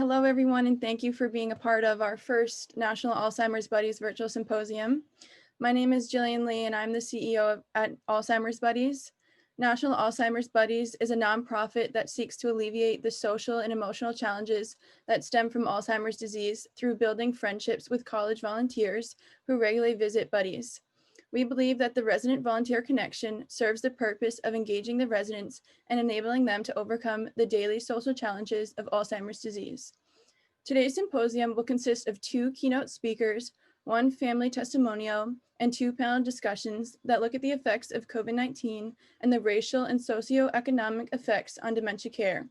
Hello, everyone, and thank you for being a part of our first National Alzheimer's Buddies virtual symposium. My name is Jillian Lee, and I'm the CEO at Alzheimer's Buddies. National Alzheimer's Buddies is a nonprofit that seeks to alleviate the social and emotional challenges that stem from Alzheimer's disease through building friendships with college volunteers who regularly visit buddies. We believe that the resident-volunteer connection serves the purpose of engaging the residents and enabling them to overcome the daily social challenges of Alzheimer's disease. Today's symposium will consist of 2 keynote speakers, 1 family testimonial, and 2 panel discussions that look at the effects of COVID-19 and the racial and socioeconomic effects on dementia care.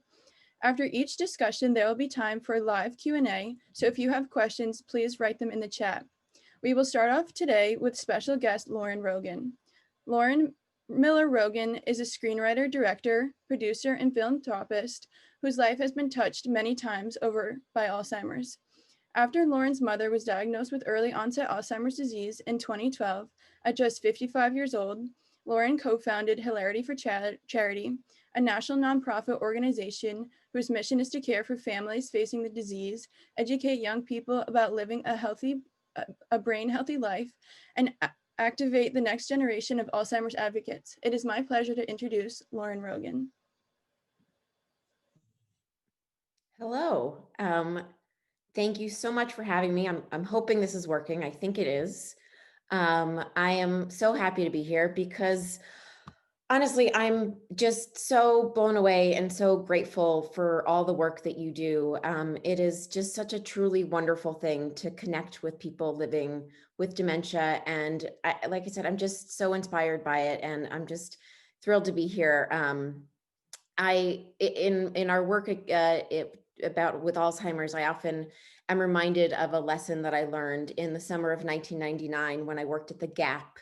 After each discussion, there will be time for a live Q&A, so if you have questions, please write them in the chat. We will start off today with special guest Lauren Rogan. Lauren Miller Rogan is a screenwriter, director, producer, and philanthropist whose life has been touched many times over by Alzheimer's. After Lauren's mother was diagnosed with early onset Alzheimer's disease in 2012, at just 55 years old, Lauren co-founded Hilarity for Charity, a national nonprofit organization whose mission is to care for families facing the disease, educate young people about living a brain-healthy life, and activate the next generation of Alzheimer's advocates. It is my pleasure to introduce Lauren Rogan. Hello. Thank you so much for having me. I'm hoping this is working. I think it is. I am so happy to be here because honestly, I'm just so blown away and so grateful for all the work that you do. It is just such a truly wonderful thing to connect with people living with dementia. And like I said, I'm just so inspired by it, and I'm just thrilled to be here. In our work about with Alzheimer's, I often am reminded of a lesson that I learned in the summer of 1999 when I worked at the Gap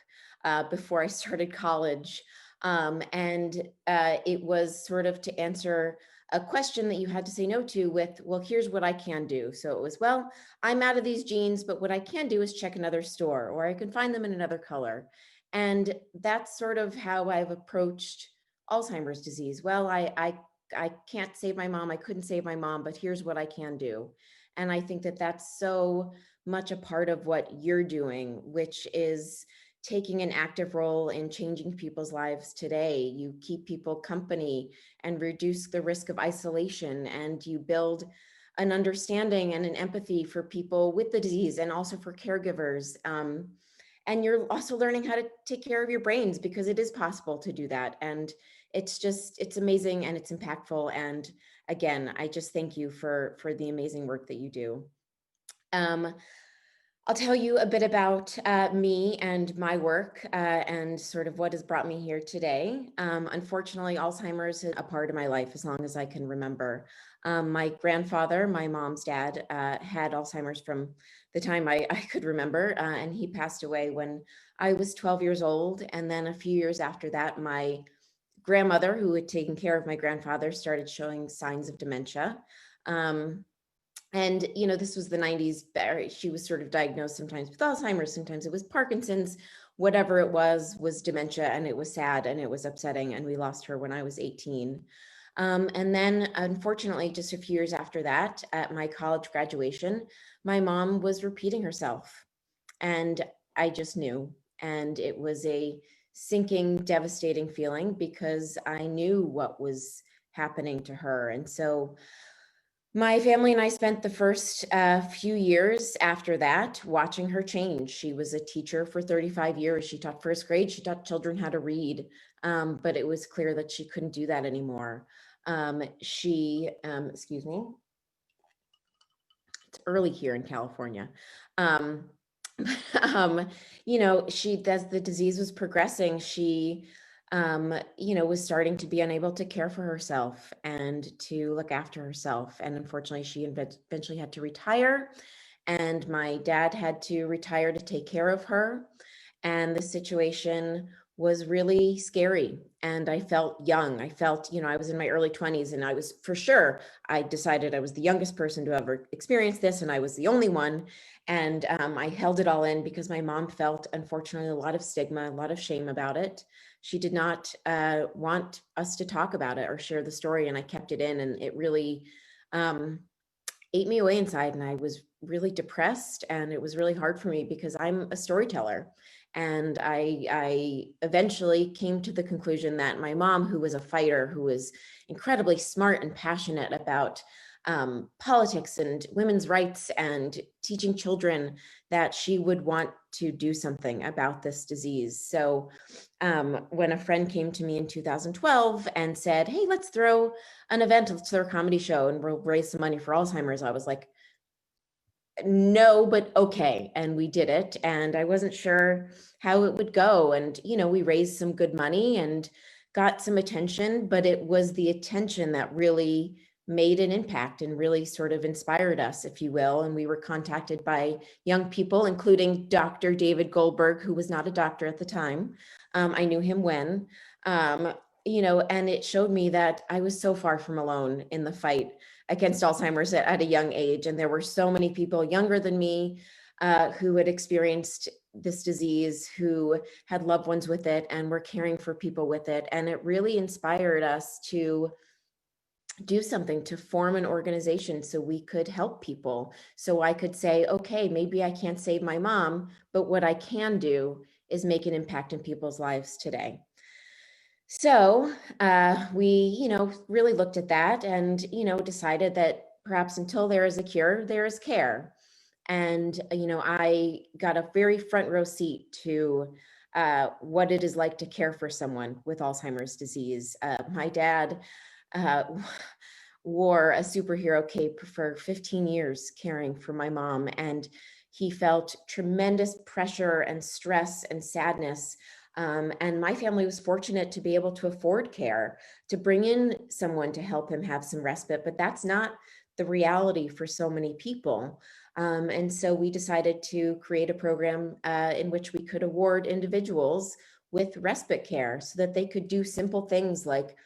before I started college. It was sort of to answer a question that you had to say no to with, well, here's what I can do. So it was, well, I'm out of these jeans, but what I can do is check another store, or I can find them in another color. And that's sort of how I've approached Alzheimer's disease. Well, I can't save my mom. I couldn't save my mom, but here's what I can do. And I think that that's so much a part of what you're doing, which is taking an active role in changing people's lives today. You keep people company and reduce the risk of isolation, and you build an understanding and an empathy for people with the disease and also for caregivers. And you're also learning how to take care of your brains, because it is possible to do that. And it's amazing and it's impactful. And again, I just thank you for the amazing work that you do. I'll tell you a bit about me and my work and sort of what has brought me here today. Unfortunately, Alzheimer's is a part of my life as long as I can remember. My grandfather, my mom's dad, had Alzheimer's from the time I could remember, and he passed away when I was 12 years old. And then a few years after that, my grandmother, who had taken care of my grandfather, started showing signs of dementia. And, you know, this was the 90s. She was sort of diagnosed sometimes with Alzheimer's, sometimes it was Parkinson's, whatever it was dementia. And it was sad and it was upsetting. And we lost her when I was 18. And then, unfortunately, just a few years after that, at my college graduation, my mom was repeating herself. And I just knew. And it was a sinking, devastating feeling, because I knew what was happening to her. And so my family and I spent the first few years after that watching her change. She was a teacher for 35 years. She taught first grade. She taught children how to read, but it was clear that she couldn't do that anymore. Excuse me, it's early here in California. You know, as the disease was progressing, she was starting to be unable to care for herself and to look after herself. And unfortunately, she eventually had to retire, and my dad had to retire to take care of her. And the situation was really scary. And I felt young. I felt, I was in my early 20s, and I was, for sure, I decided I was the youngest person to ever experience this, and I was the only one. And I held it all in because my mom felt, unfortunately, a lot of stigma, a lot of shame about it. She did not want us to talk about it or share the story, and I kept it in. And it really, ate me away inside, and I was really depressed, and it was really hard for me because I'm a storyteller. And I eventually came to the conclusion that my mom, who was a fighter, who was incredibly smart and passionate about politics and women's rights and teaching children, that she would want to do something about this disease. So when a friend came to me in 2012 and said, hey, let's throw an event, let's throw a comedy show and we'll raise some money for Alzheimer's, I was like, no, but okay. And we did it. And I wasn't sure how it would go. And, we raised some good money and got some attention, but it was the attention that really made an impact and really sort of inspired us, if you will. And we were contacted by young people, including Dr. David Goldberg, who was not a doctor at the time. I knew him when, and it showed me that I was so far from alone in the fight against Alzheimer's at a young age. And there were so many people younger than me who had experienced this disease, who had loved ones with it and were caring for people with it. And it really inspired us to do something, to form an organization so we could help people. So I could say, okay, maybe I can't save my mom, but what I can do is make an impact in people's lives today. So we, really looked at that and, decided that perhaps until there is a cure, there is care. And, I got a very front row seat to what it is like to care for someone with Alzheimer's disease. My dad wore a superhero cape for 15 years caring for my mom, and he felt tremendous pressure and stress and sadness. And my family was fortunate to be able to afford care, to bring in someone to help him have some respite, but that's not the reality for so many people. And so we decided to create a program in which we could award individuals with respite care so that they could do simple things like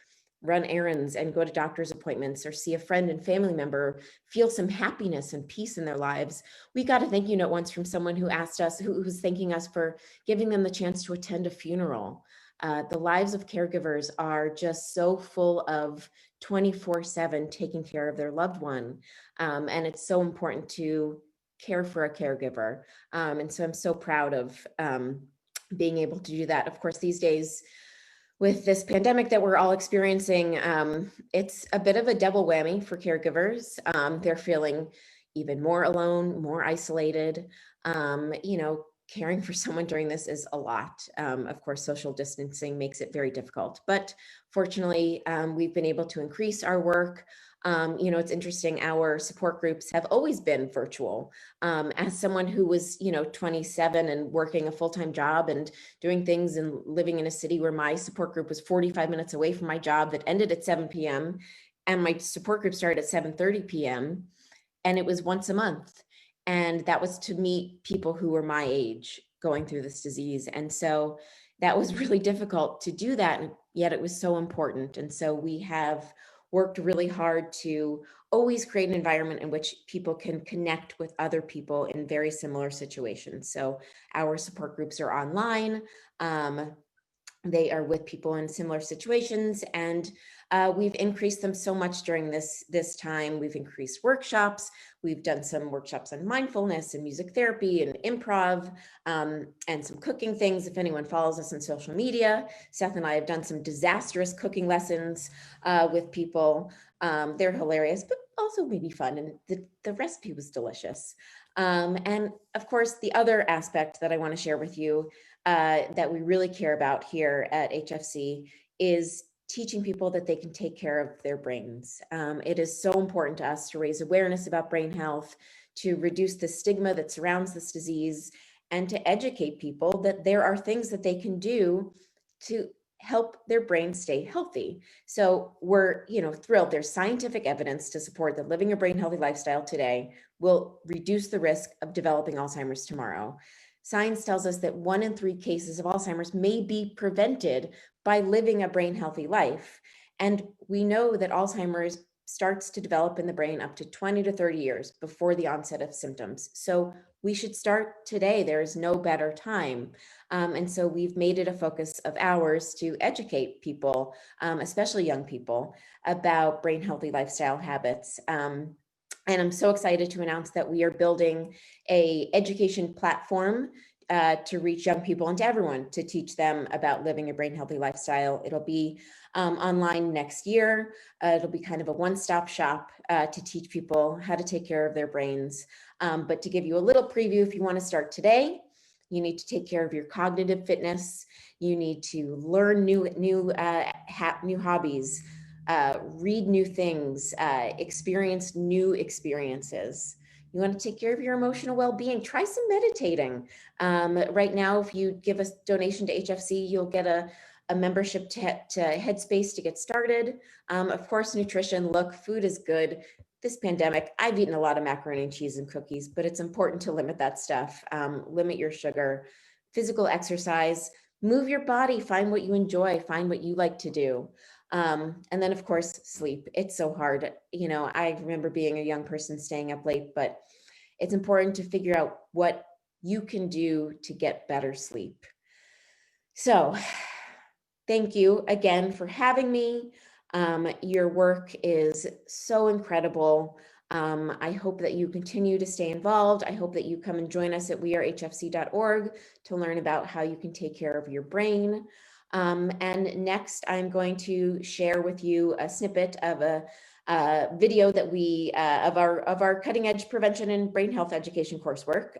run errands and go to doctor's appointments or see a friend and family member, feel some happiness and peace in their lives. We got a thank you note once from someone who asked us, who was thanking us for giving them the chance to attend a funeral. The lives of caregivers are just so full of 24/7 taking care of their loved one. And it's so important to care for a caregiver. And so I'm so proud of being able to do that. Of course, these days, with this pandemic that we're all experiencing, it's a bit of a double whammy for caregivers. They're feeling even more alone, more isolated. Caring for someone during this is a lot. Of course, social distancing makes it very difficult, but fortunately, we've been able to increase our work. It's interesting, our support groups have always been virtual. As someone who was, 27 and working a full-time job and doing things and living in a city where my support group was 45 minutes away from my job that ended at 7 p.m. and my support group started at 7:30 p.m. and it was once a month. And that was to meet people who were my age going through this disease. And so that was really difficult to do that, and yet it was so important. And so we have worked really hard to always create an environment in which people can connect with other people in very similar situations. So our support groups are online. They are with people in similar situations, and we've increased them so much during this time. We've increased workshops. We've done some workshops on mindfulness and music therapy and improv, and some cooking things. If anyone follows us on social media, Seth and I have done some disastrous cooking lessons with people. They're hilarious, but also maybe fun, and the recipe was delicious. And of course, the other aspect that I want to share with you that we really care about here at HFC is teaching people that they can take care of their brains. It is so important to us to raise awareness about brain health, to reduce the stigma that surrounds this disease, and to educate people that there are things that they can do to help their brain stay healthy. So we're, thrilled. There's scientific evidence to support that living a brain healthy lifestyle today will reduce the risk of developing Alzheimer's tomorrow. Science tells us that 1 in 3 cases of Alzheimer's may be prevented by living a brain healthy life. And we know that Alzheimer's starts to develop in the brain up to 20 to 30 years before the onset of symptoms. So we should start today. There is no better time. And so we've made it a focus of ours to educate people, especially young people, about brain healthy lifestyle habits. And I'm so excited to announce that we are building an education platform to reach young people and to everyone, to teach them about living a brain healthy lifestyle. It'll be online next year. It'll be kind of a one-stop shop to teach people how to take care of their brains. But to give you a little preview, if you want to start today, you need to take care of your cognitive fitness. You need to learn new hobbies, read new things, experience new experiences. You want to take care of your emotional well-being. Try some meditating. Right now, if you give a donation to HFC, you'll get a membership to Headspace to get started. Of course, nutrition. Look, food is good. This pandemic, I've eaten a lot of macaroni and cheese and cookies, but it's important to limit that stuff. Limit your sugar. Physical exercise. Move your body. Find what you enjoy. Find what you like to do. And then, of course, sleep. It's so hard. You know, I remember being a young person staying up late, but it's important to figure out what you can do to get better sleep. So thank you again for having me. Your work is so incredible. I hope that you continue to stay involved. I hope that you come and join us at wearehfc.org to learn about how you can take care of your brain. And next, I'm going to share with you a snippet of a video that we of our cutting edge prevention and brain health education coursework.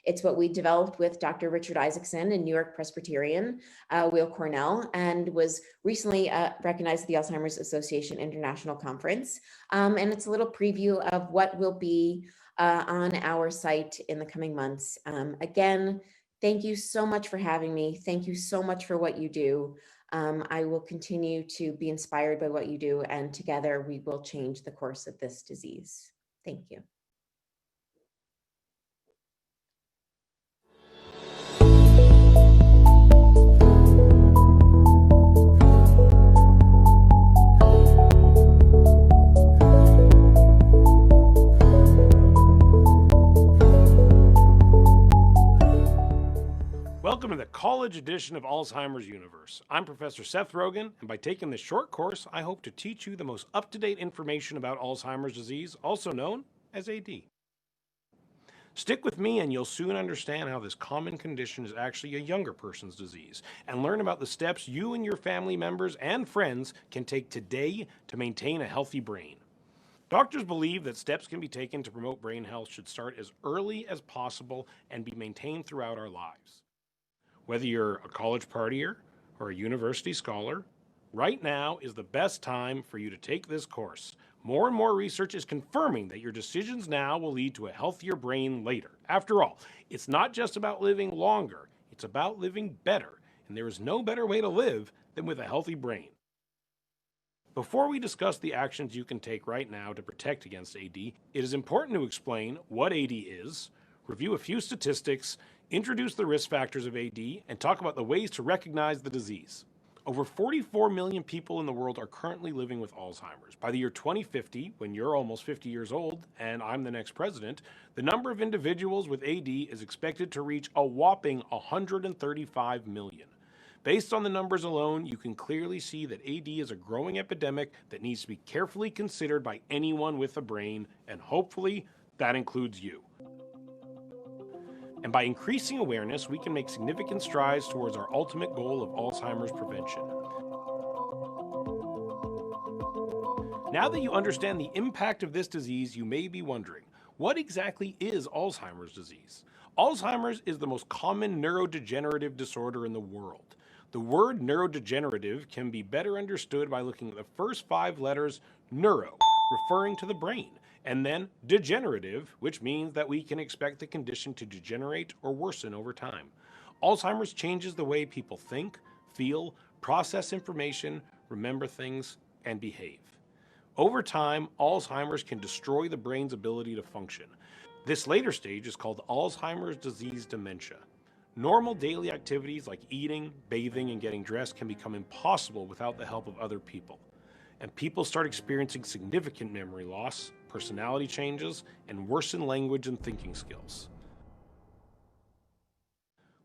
It's what we developed with Dr. Richard Isaacson and New York Presbyterian, Weill Cornell, and was recently recognized at the Alzheimer's Association International Conference. And it's a little preview of what will be on our site in the coming months. Again, thank you so much for having me. Thank you so much for what you do. I will continue to be inspired by what you do, and together we will change the course of this disease. Thank you. Welcome to the college edition of Alzheimer's Universe. I'm Professor Seth Rogen, and by taking this short course, I hope to teach you the most up-to-date information about Alzheimer's disease, also known as AD. Stick with me and you'll soon understand how this common condition is actually a younger person's disease, and learn about the steps you and your family members and friends can take today to maintain a healthy brain. Doctors believe that steps can be taken to promote brain health should start as early as possible and be maintained throughout our lives. Whether you're a college partier or a university scholar, right now is the best time for you to take this course. More and more research is confirming that your decisions now will lead to a healthier brain later. After all, it's not just about living longer, it's about living better, and there is no better way to live than with a healthy brain. Before we discuss the actions you can take right now to protect against AD, it is important to explain what AD is, review a few statistics, introduce the risk factors of AD, and talk about the ways to recognize the disease. Over 44 million people in the world are currently living with Alzheimer's. By the year 2050, when you're almost 50 years old and I'm the next president, the number of individuals with AD is expected to reach a whopping 135 million. Based on the numbers alone, you can clearly see that AD is a growing epidemic that needs to be carefully considered by anyone with a brain, and hopefully that includes you. And by increasing awareness, we can make significant strides towards our ultimate goal of Alzheimer's prevention. Now that you understand the impact of this disease, you may be wondering, what exactly is Alzheimer's disease? Alzheimer's is the most common neurodegenerative disorder in the world. The word neurodegenerative can be better understood by looking at the first 5 letters neuro, referring to the brain, and then degenerative, which means that we can expect the condition to degenerate or worsen over time. Alzheimer's changes the way people think, feel, process information, remember things, and behave. Over time, Alzheimer's can destroy the brain's ability to function. This later stage is called Alzheimer's disease dementia. Normal daily activities like eating, bathing, and getting dressed can become impossible without the help of other people. And people start experiencing significant memory loss, personality changes, and worsened language and thinking skills.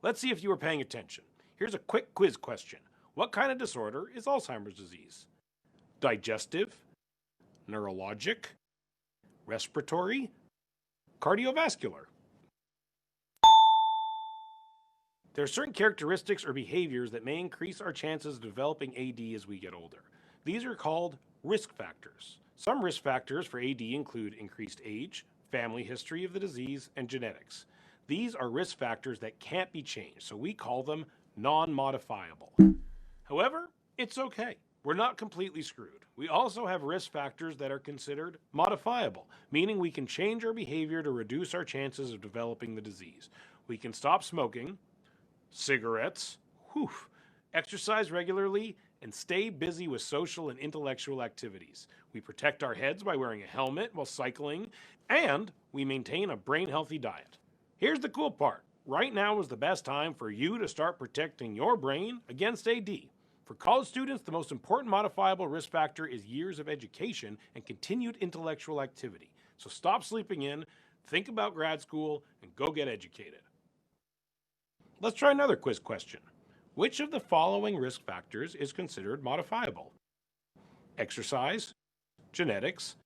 Let's see if you were paying attention. Here's a quick quiz question. What kind of disorder is Alzheimer's disease? Digestive, neurologic, respiratory, cardiovascular. There are certain characteristics or behaviors that may increase our chances of developing AD as we get older. These are called risk factors. Some risk factors for AD include increased age, family history of the disease, and genetics. These are risk factors that can't be changed, so we call them non-modifiable. However, it's okay. We're not completely screwed. We also have risk factors that are considered modifiable, meaning we can change our behavior to reduce our chances of developing the disease. We can stop smoking, cigarettes, exercise regularly, and stay busy with social and intellectual activities. We protect our heads by wearing a helmet while cycling, and we maintain a brain-healthy diet. Here's the cool part. Right now is the best time for you to start protecting your brain against AD. For college students, the most important modifiable risk factor is years of education and continued intellectual activity. So stop sleeping in, think about grad school, and go get educated. Let's try another quiz question. Which of the following risk factors is considered modifiable? Exercise, genetics,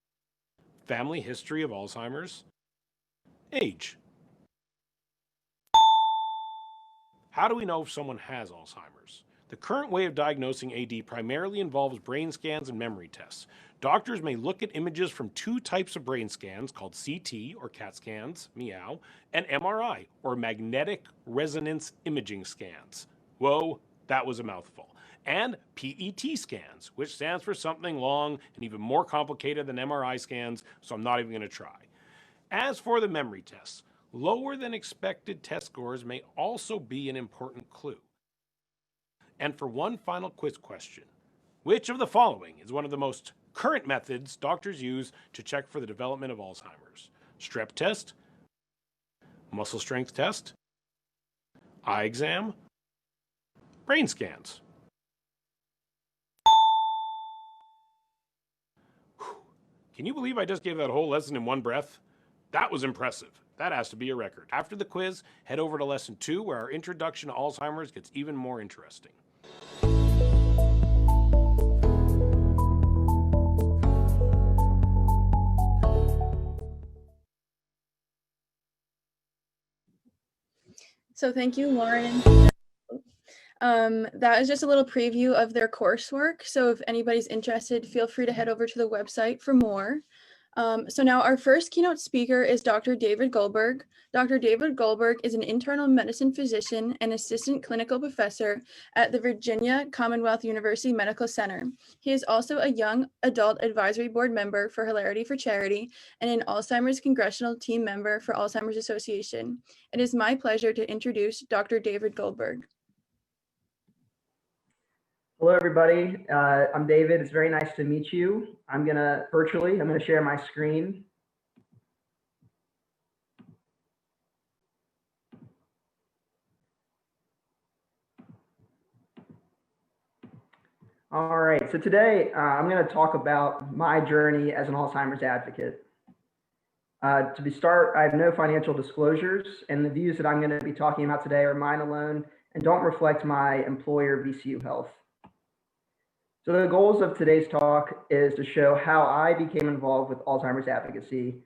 family history of Alzheimer's, age. How do we know if someone has Alzheimer's? The current way of diagnosing AD primarily involves brain scans and memory tests. Doctors may look at images from two types of brain scans called CT or CAT scans, meow, and MRI or magnetic resonance imaging scans. Whoa, that was a mouthful. And PET scans, which stands for something long and even more complicated than MRI scans, so I'm not even going to try. As for the memory tests, lower than expected test scores may also be an important clue. And for one final quiz question, which of the following is one of the most current methods doctors use to check for the development of Alzheimer's? Strep test, muscle strength test, eye exam, brain scans. Can you believe I just gave that whole lesson in one breath? That was impressive. That has to be a record. After the quiz, head over to lesson 2 where our introduction to Alzheimer's gets even more interesting. So thank you, Lauren. That is just a little preview of their coursework. So if anybody's interested, feel free to head over to the website for more. So now our first keynote speaker is Dr. David Goldberg. Dr. David Goldberg is an internal medicine physician and assistant clinical professor at the Virginia Commonwealth University Medical Center. He is also a young adult advisory board member for Hilarity for Charity and an Alzheimer's congressional team member for Alzheimer's Association. It is my pleasure to introduce Dr. David Goldberg. Hello, everybody. I'm David. It's very nice to meet you. I'm going to share my screen. All right. So today I'm going to talk about my journey as an Alzheimer's advocate. To start, I have no financial disclosures, and the views that I'm going to be talking about today are mine alone and don't reflect my employer, VCU Health. So the goals of today's talk is to show how I became involved with Alzheimer's advocacy,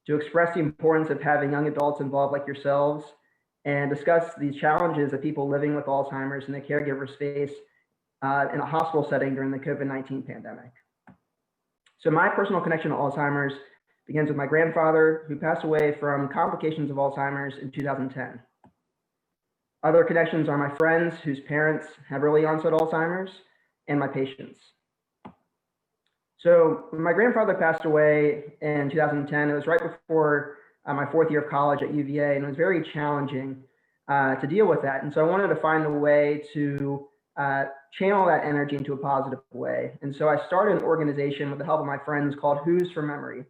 to express the importance of having young adults involved like yourselves, and discuss the challenges that people living with Alzheimer's and the caregivers face in a hospital setting during the COVID-19 pandemic. So my personal connection to Alzheimer's begins with my grandfather, who passed away from complications of Alzheimer's in 2010. Other connections are my friends whose parents have early onset Alzheimer's, and my patients. So when my grandfather passed away in 2010, it was right before my 4th year of college at UVA, and it was very challenging to deal with that. And so I wanted to find a way to channel that energy into a positive way. And so I started an organization with the help of my friends called Who's for Memory.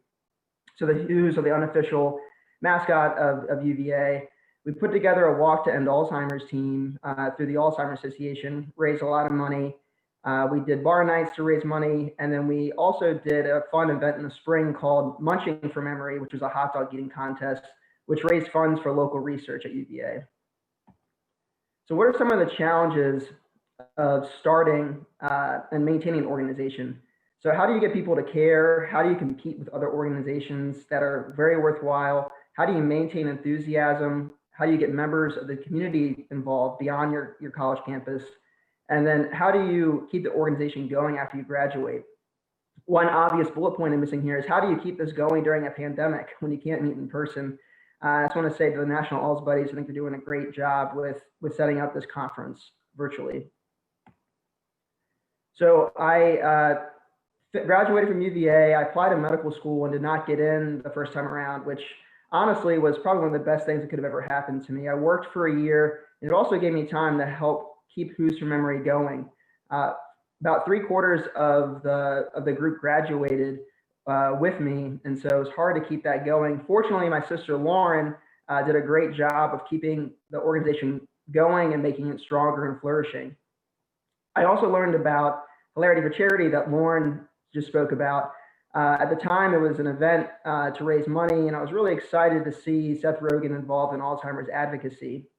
So the Who's are the unofficial mascot of UVA. We put together a Walk to End Alzheimer's team through the Alzheimer's Association, raised a lot of money. We did bar nights to raise money, and then we also did a fun event in the spring called Munching for Memory, which was a hot dog eating contest, which raised funds for local research at UVA. So what are some of the challenges of starting and maintaining an organization? So how do you get people to care? How do you compete with other organizations that are very worthwhile? How do you maintain enthusiasm? How do you get members of the community involved beyond your college campus? And then how do you keep the organization going after you graduate? One obvious bullet point I'm missing here is how do you keep this going during a pandemic when you can't meet in person? I just want to say to the National Alz Buddies, I think they're doing a great job with setting up this conference virtually. So I graduated from UVA. I applied to medical school and did not get in the first time around, which honestly was probably one of the best things that could have ever happened to me. I worked for a year, and it also gave me time to help keep Who's for Memory going. About 3/4 of the group graduated with me, and so it was hard to keep that going. Fortunately, my sister Lauren did a great job of keeping the organization going and making it stronger and flourishing. I also learned about Hilarity for Charity that Lauren just spoke about. At the time, it was an event to raise money, and I was really excited to see Seth Rogen involved in Alzheimer's advocacy.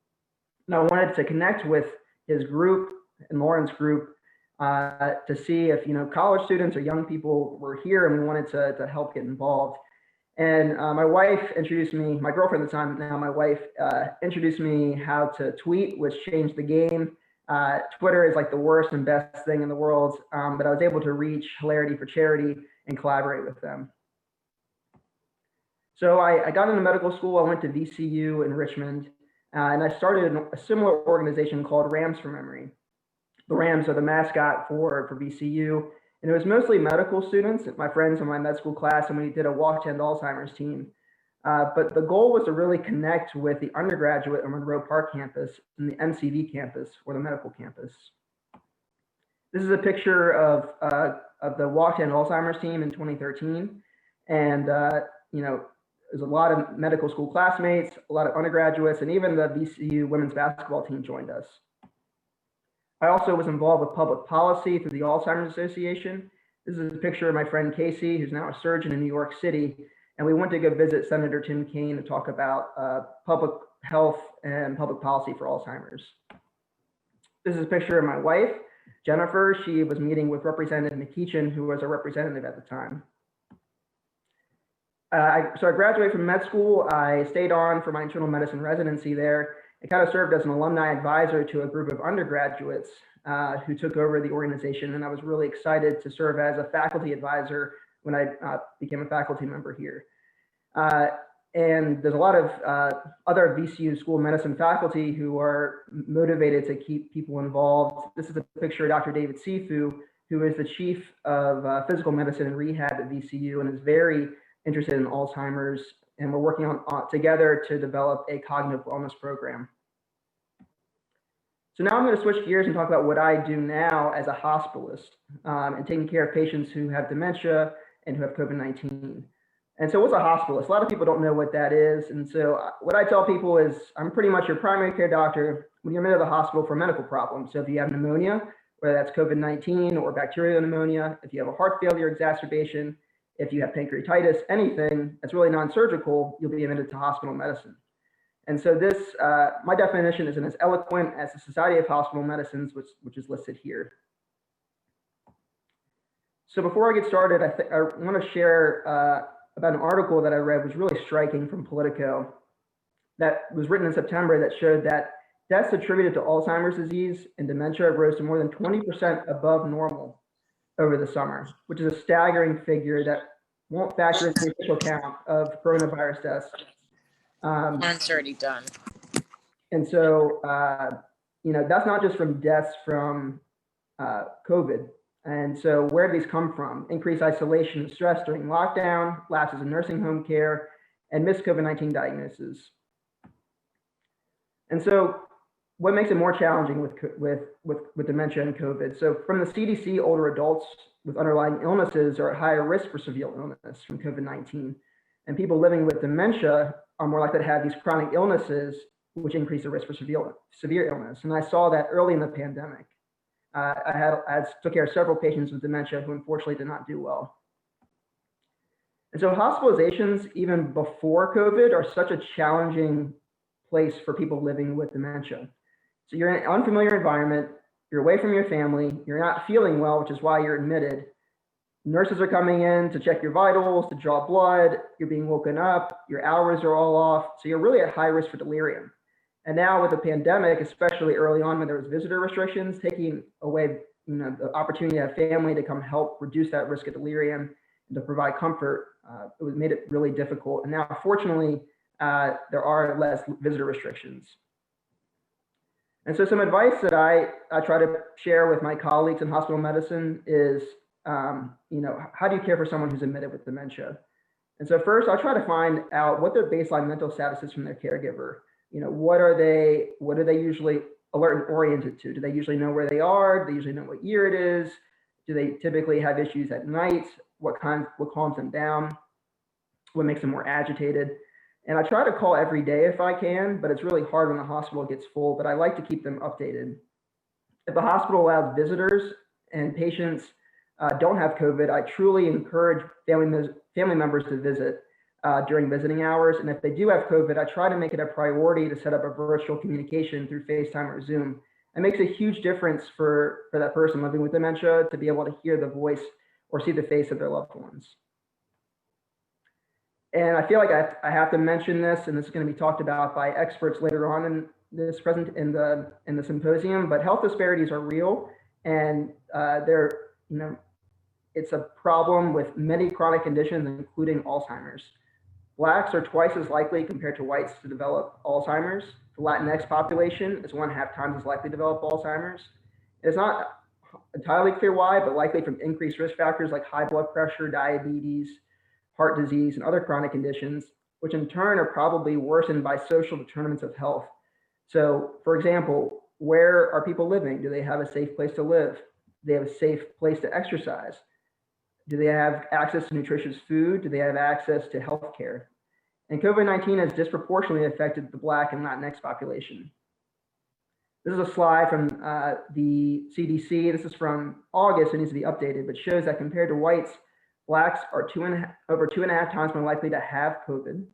And I wanted to connect with his group and Lauren's group to see if college students or young people were here, and we wanted to help get involved. And my wife introduced me, my girlfriend at the time, now my wife, introduced me how to tweet, which changed the game. Twitter is like the worst and best thing in the world, but I was able to reach Hilarity for Charity and collaborate with them. So I got into medical school. I went to VCU in Richmond, and I started a similar organization called Rams for Memory. The Rams are the mascot for VCU, and it was mostly medical students, my friends in my med school class, and we did a walk to end Alzheimer's team. But the goal was to really connect with the undergraduate on Monroe Park campus and the MCV campus, or the medical campus. This is a picture of the Walk to End Alzheimer's team in 2013. And, there's a lot of medical school classmates, a lot of undergraduates, and even the VCU women's basketball team joined us. I also was involved with public policy through the Alzheimer's Association. This is a picture of my friend Casey, who's now a surgeon in New York City. And we went to go visit Senator Tim Kaine to talk about public health and public policy for Alzheimer's. This is a picture of my wife, Jennifer. She was meeting with Representative McEachin, who was a representative at the time. So I graduated from med school. I stayed on for my internal medicine residency there. I kind of served as an alumni advisor to a group of undergraduates who took over the organization. And I was really excited to serve as a faculty advisor when I became a faculty member here. And there's a lot of other VCU School of Medicine faculty who are motivated to keep people involved. This is a picture of Dr. David Sifu, who is the chief of physical medicine and rehab at VCU and is very interested in Alzheimer's. And we're working on together to develop a cognitive wellness program. So now I'm going to switch gears and talk about what I do now as a hospitalist and taking care of patients who have dementia and who have COVID-19. And so what's a hospitalist? A lot of people don't know what that is. And so what I tell people is I'm pretty much your primary care doctor when you're admitted to the hospital for a medical problem. So if you have pneumonia, whether that's COVID-19 or bacterial pneumonia, if you have a heart failure exacerbation, if you have pancreatitis, anything that's really non-surgical, you'll be admitted to hospital medicine. And so this, my definition isn't as eloquent as the Society of Hospital Medicines, which is listed here. So before I get started, I want to share about an article that I read was really striking from Politico that was written in September that showed that deaths attributed to Alzheimer's disease and dementia rose to more than 20% above normal over the summer, which is a staggering figure that won't factor into the official count of coronavirus deaths. It's already done. And so, that's not just from deaths from COVID. And so where do these come from? Increased isolation and stress during lockdown, lapses in nursing home care, and missed COVID-19 diagnosis. And so what makes it more challenging with dementia and COVID? So from the CDC, older adults with underlying illnesses are at higher risk for severe illness from COVID-19. And people living with dementia are more likely to have these chronic illnesses, which increase the risk for severe illness. And I saw that early in the pandemic. I took care of several patients with dementia who unfortunately did not do well. And so hospitalizations, even before COVID, are such a challenging place for people living with dementia. So you're in an unfamiliar environment, you're away from your family, you're not feeling well, which is why you're admitted. Nurses are coming in to check your vitals, to draw blood, you're being woken up, your hours are all off, so you're really at high risk for delirium. And now with the pandemic, especially early on when there was visitor restrictions, taking away the opportunity to have family to come help reduce that risk of delirium and to provide comfort, made it really difficult. And now, fortunately, there are less visitor restrictions. And so some advice that I try to share with my colleagues in hospital medicine is, how do you care for someone who's admitted with dementia? And so first, I'll try to find out what their baseline mental status is from their caregiver. What are they usually alert and oriented to? Do they usually know where they are? Do they usually know what year it is? Do they typically have issues at night? What calms them down? What makes them more agitated? And I try to call every day if I can, but it's really hard when the hospital gets full, but I like to keep them updated. If the hospital allows visitors and patients don't have COVID, I truly encourage family members to visit during visiting hours. And if they do have COVID, I try to make it a priority to set up a virtual communication through FaceTime or Zoom. It makes a huge difference for that person living with dementia to be able to hear the voice or see the face of their loved ones. And I feel like I have to mention this, and this is going to be talked about by experts later on in this in the symposium. But health disparities are real, and it's a problem with many chronic conditions, including Alzheimer's. Blacks are twice as likely compared to whites to develop Alzheimer's. The Latinx population is 1.5 times as likely to develop Alzheimer's. It's not entirely clear why, but likely from increased risk factors like high blood pressure, diabetes, heart disease, and other chronic conditions, which in turn are probably worsened by social determinants of health. So, for example, where are people living? Do they have a safe place to live? Do they have a safe place to exercise? Do they have access to nutritious food? Do they have access to health care? And COVID-19 has disproportionately affected the Black and Latinx population. This is a slide from the CDC. This is from August. It needs to be updated, but shows that compared to whites, Blacks are over 2.5 times more likely to have COVID,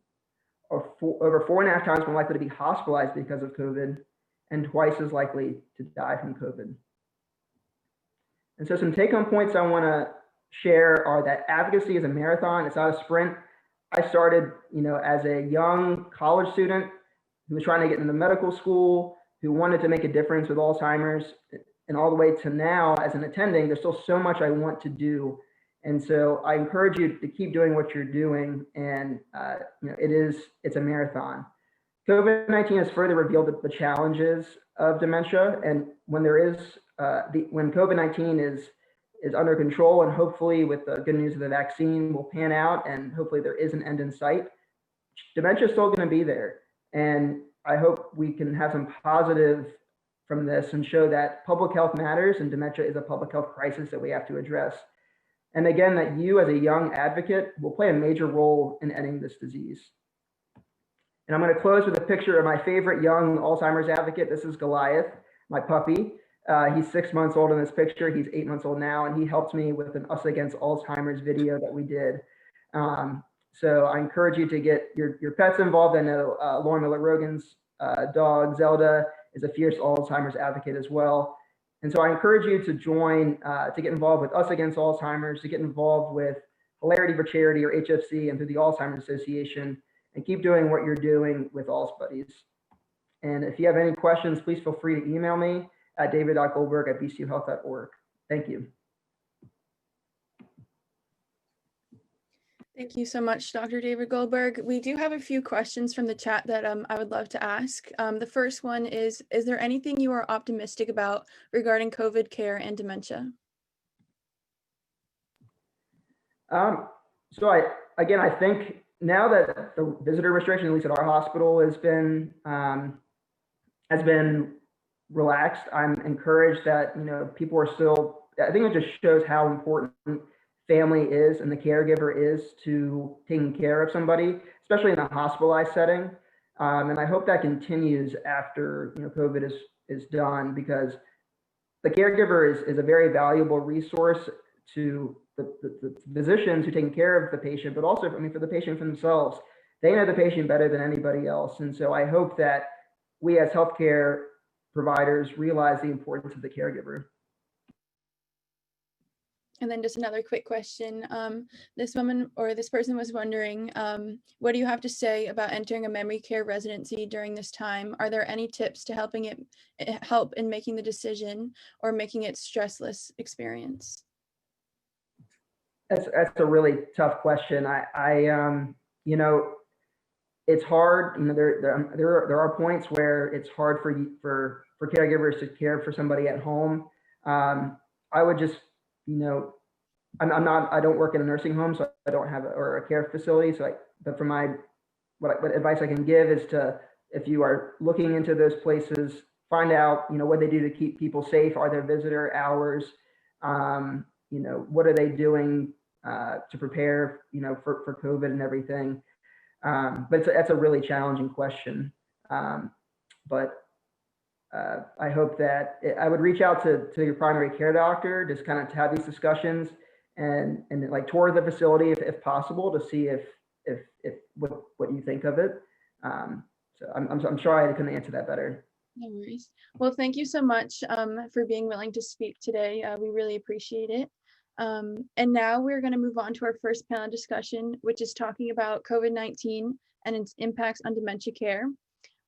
or over 4.5 times more likely to be hospitalized because of COVID, and twice as likely to die from COVID. And so some take-home points I want to share are that advocacy is a marathon. It's not a sprint. I started, as a young college student who was trying to get into medical school, who wanted to make a difference with Alzheimer's, and all the way to now as an attending, there's still so much I want to do. And so I encourage you to keep doing what you're doing. And it's a marathon. COVID-19 has further revealed the challenges of dementia. And when when COVID-19 is under control, and hopefully with the good news of the vaccine will pan out, and hopefully there is an end in sight, dementia is still going to be there. And I hope we can have some positive from this and show that public health matters and dementia is a public health crisis that we have to address. And again, that you as a young advocate will play a major role in ending this disease. And I'm going to close with a picture of my favorite young Alzheimer's advocate. This is Goliath, my puppy. He's 6 months old in this picture. He's 8 months old now, and he helped me with an Us Against Alzheimer's video that we did. So I encourage you to get your pets involved. I know Lauren Miller Rogan's dog, Zelda, is a fierce Alzheimer's advocate as well. And so I encourage you to join, to get involved with Us Against Alzheimer's, to get involved with Hilarity for Charity or HFC and through the Alzheimer's Association, and keep doing what you're doing with Alz Buddies. And if you have any questions, please feel free to email me at david.goldberg@bcuhealth.org. Thank you. Thank you so much, Dr. David Goldberg. We do have a few questions from the chat that I would love to ask. The first one is there anything you are optimistic about regarding COVID care and dementia? So I think now that the visitor restriction, at least at our hospital, has been relaxed, I'm encouraged that people are still. I think it just shows how important family is and the caregiver is to taking care of somebody, especially in a hospitalized setting. And I hope that continues after COVID is done, because the caregiver is a very valuable resource to the physicians who are taking care of the patient, but also for the patient themselves. They know the patient better than anybody else. And so I hope that we as healthcare providers realize the importance of the caregiver. And then just another quick question. This woman or this person was wondering, what do you have to say about entering a memory care residency during this time? Are there any tips to help in making the decision or making it stressless experience? That's a really tough question. You know, it's hard. You know, there are points where it's hard for caregivers to care for somebody at home. I would just, you know, I don't work in a nursing home, so I don't have or a care facility. So but for what advice I can give is to, if you are looking into those places, find out, you know, what they do to keep people safe. Are there visitor hours? You know, what are they doing to prepare, you know, for COVID and everything? But that's a really challenging question. But I hope that I would reach out to your primary care doctor, just kind of to have these discussions and like tour the facility if possible, to see if what you think of it. So I'm sorry I couldn't answer that better. No worries. Well, thank you so much for being willing to speak today. We really appreciate it. And now we're going to move on to our first panel discussion, which is talking about COVID-19 and its impacts on dementia care.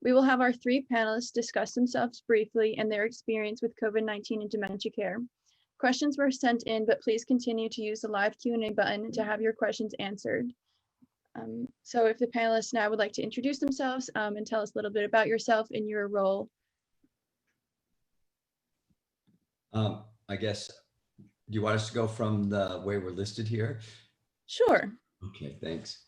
We will have our three panelists discuss themselves briefly and their experience with COVID-19 and dementia care. Questions were sent in, but please continue to use the live Q&A button to have your questions answered. So if the panelists now would like to introduce themselves and tell us a little bit about yourself and your role. I guess, do you want us to go from the way we're listed here? Sure. Okay, thanks.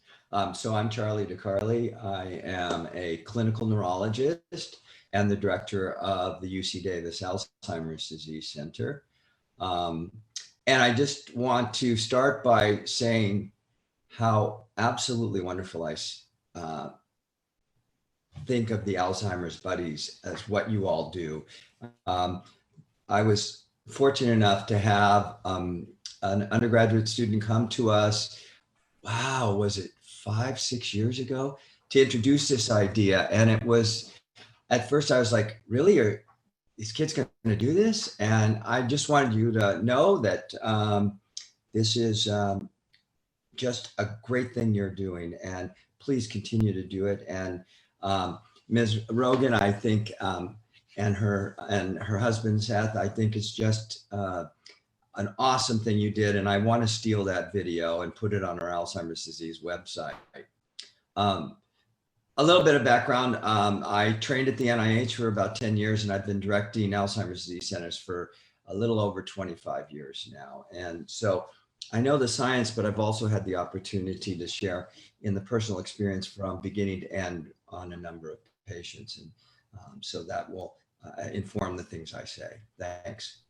So I'm Charlie DeCarli. I am a clinical neurologist and the director of the UC Davis Alzheimer's Disease Center. And I just want to start by saying how absolutely wonderful I think of the Alzheimer's Buddies as what you all do. I was fortunate enough to have an undergraduate student come to us, wow, was it 5-6 years ago, to introduce this idea. And it was, at first I was like, really, are these kids going to do this? And I just wanted you to know that this is just a great thing you're doing, and please continue to do it. And Ms. Rogan, I think, and her husband Seth, I think it's just an awesome thing you did, and I want to steal that video and put it on our Alzheimer's disease website. A little bit of background, I trained at the NIH for about 10 years, and I've been directing Alzheimer's disease centers for a little over 25 years now. And so I know the science, but I've also had the opportunity to share in the personal experience from beginning to end on a number of patients. And so that will inform the things I say. Thanks.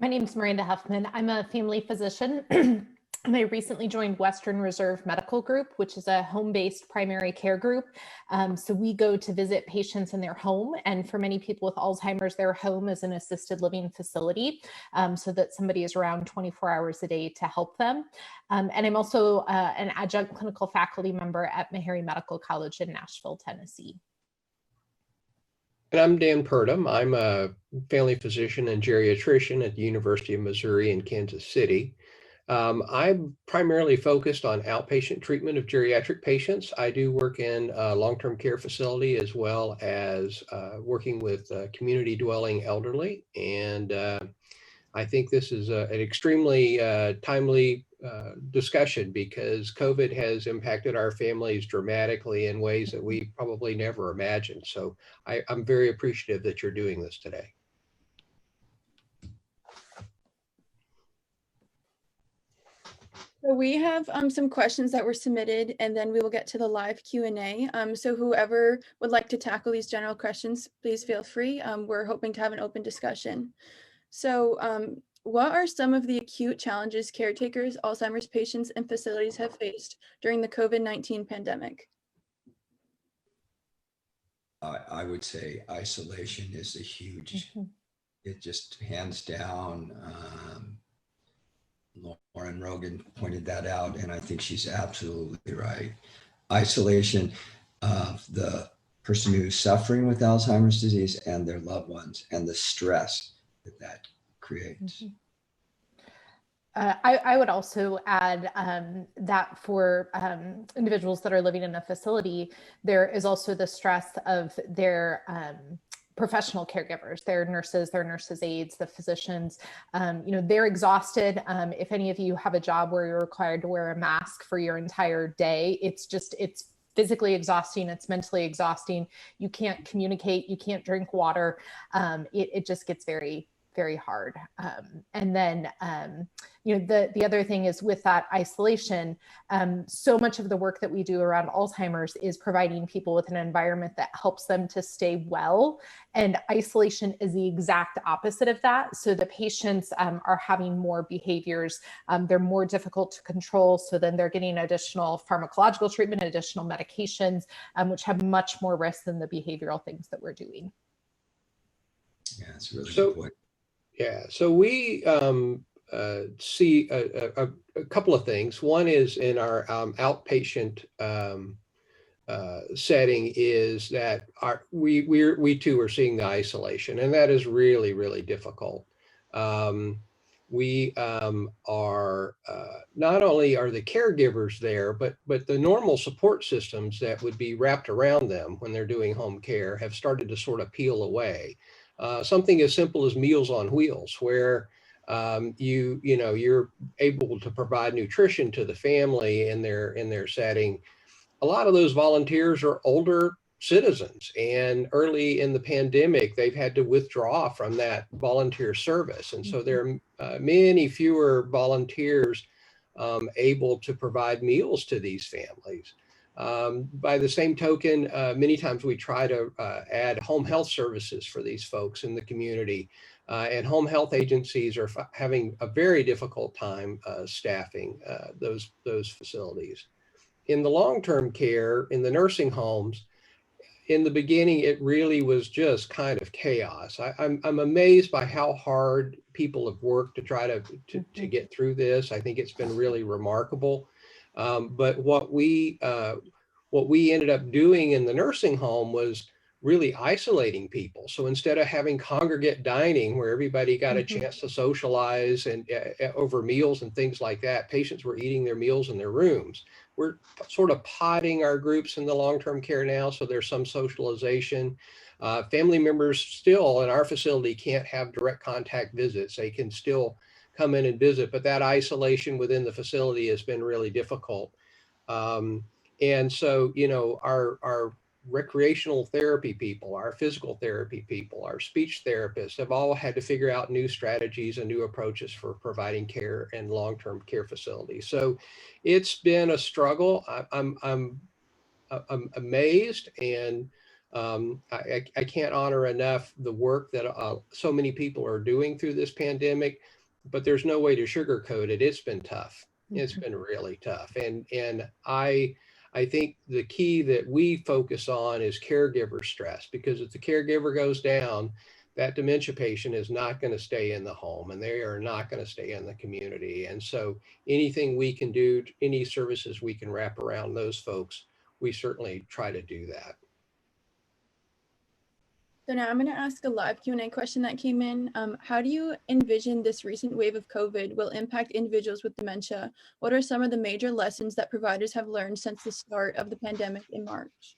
My name is Miranda Huffman. I'm a family physician. And I recently joined Western Reserve Medical Group, which is a home-based primary care group. So we go to visit patients in their home. And for many people with Alzheimer's, their home is an assisted living facility so that somebody is around 24 hours a day to help them. And I'm also an adjunct clinical faculty member at Meyer Medical College in Nashville, Tennessee. And I'm Dan Purdom. I'm a family physician and geriatrician at the University of Missouri in Kansas City. I'm primarily focused on outpatient treatment of geriatric patients. I do work in a long-term care facility as well as working with community dwelling elderly. And I think this is an extremely timely discussion because COVID has impacted our families dramatically in ways that we probably never imagined. So I'm very appreciative that you're doing this today. So we have some questions that were submitted, and then we will get to the live Q&A. So whoever would like to tackle these general questions, please feel free. We're hoping to have an open discussion. So what are some of the acute challenges caretakers, Alzheimer's patients, and facilities have faced during the COVID-19 pandemic? I would say isolation is a huge, it just hands down. Lauren Rogan pointed that out, and I think she's absolutely right. Isolation of the person who's suffering with Alzheimer's disease and their loved ones, and the stress that that creates. I would also add that for individuals that are living in a facility, there is also the stress of their professional caregivers, their nurses' aides, the physicians. They're exhausted. If any of you have a job where you're required to wear a mask for your entire day, it's physically exhausting. It's mentally exhausting. You can't communicate. You can't drink water. It just gets very, very hard. And then, the other thing is with that isolation, so much of the work that we do around Alzheimer's is providing people with an environment that helps them to stay well. And isolation is the exact opposite of that. So the patients are having more behaviors. They're more difficult to control. So then they're getting additional pharmacological treatment, additional medications, which have much more risk than the behavioral things that we're doing. Yeah, that's a really good point. Yeah, so we see a couple of things. One is in our outpatient setting is that we too are seeing the isolation, and that is really, really difficult. We are not only are the caregivers there, but the normal support systems that would be wrapped around them when they're doing home care have started to sort of peel away. Something as simple as Meals on Wheels, where you're able to provide nutrition to the family in their setting. A lot of those volunteers are older citizens, and early in the pandemic, they've had to withdraw from that volunteer service. And so there are many fewer volunteers able to provide meals to these families. By the same token, many times we try to add home health services for these folks in the community, and home health agencies are having a very difficult time staffing those facilities. In the long-term care, in the nursing homes, in the beginning, it really was just kind of chaos. I'm amazed by how hard people have worked to try to get through this. I think it's been really remarkable. But what we ended up doing in the nursing home was really isolating people. So instead of having congregate dining where everybody got a chance to socialize and over meals and things like that, patients were eating their meals in their rooms. We're sort of podding our groups in the long-term care now, so there's some socialization. Family members still in our facility can't have direct contact visits. They can still come in and visit, but that isolation within the facility has been really difficult. And so, our recreational therapy people, our physical therapy people, our speech therapists have all had to figure out new strategies and new approaches for providing care in long-term care facilities. So it's been a struggle. I'm amazed, and I can't honor enough the work that so many people are doing through this pandemic, but there's no way to sugarcoat it. It's been tough. It's been really tough. And I think the key that we focus on is caregiver stress, because if the caregiver goes down, that dementia patient is not going to stay in the home, and they are not going to stay in the community. And so anything we can do, any services we can wrap around those folks, we certainly try to do that. So now I'm going to ask a live Q&A question that came in. How do you envision this recent wave of COVID will impact individuals with dementia? What are some of the major lessons that providers have learned since the start of the pandemic in March?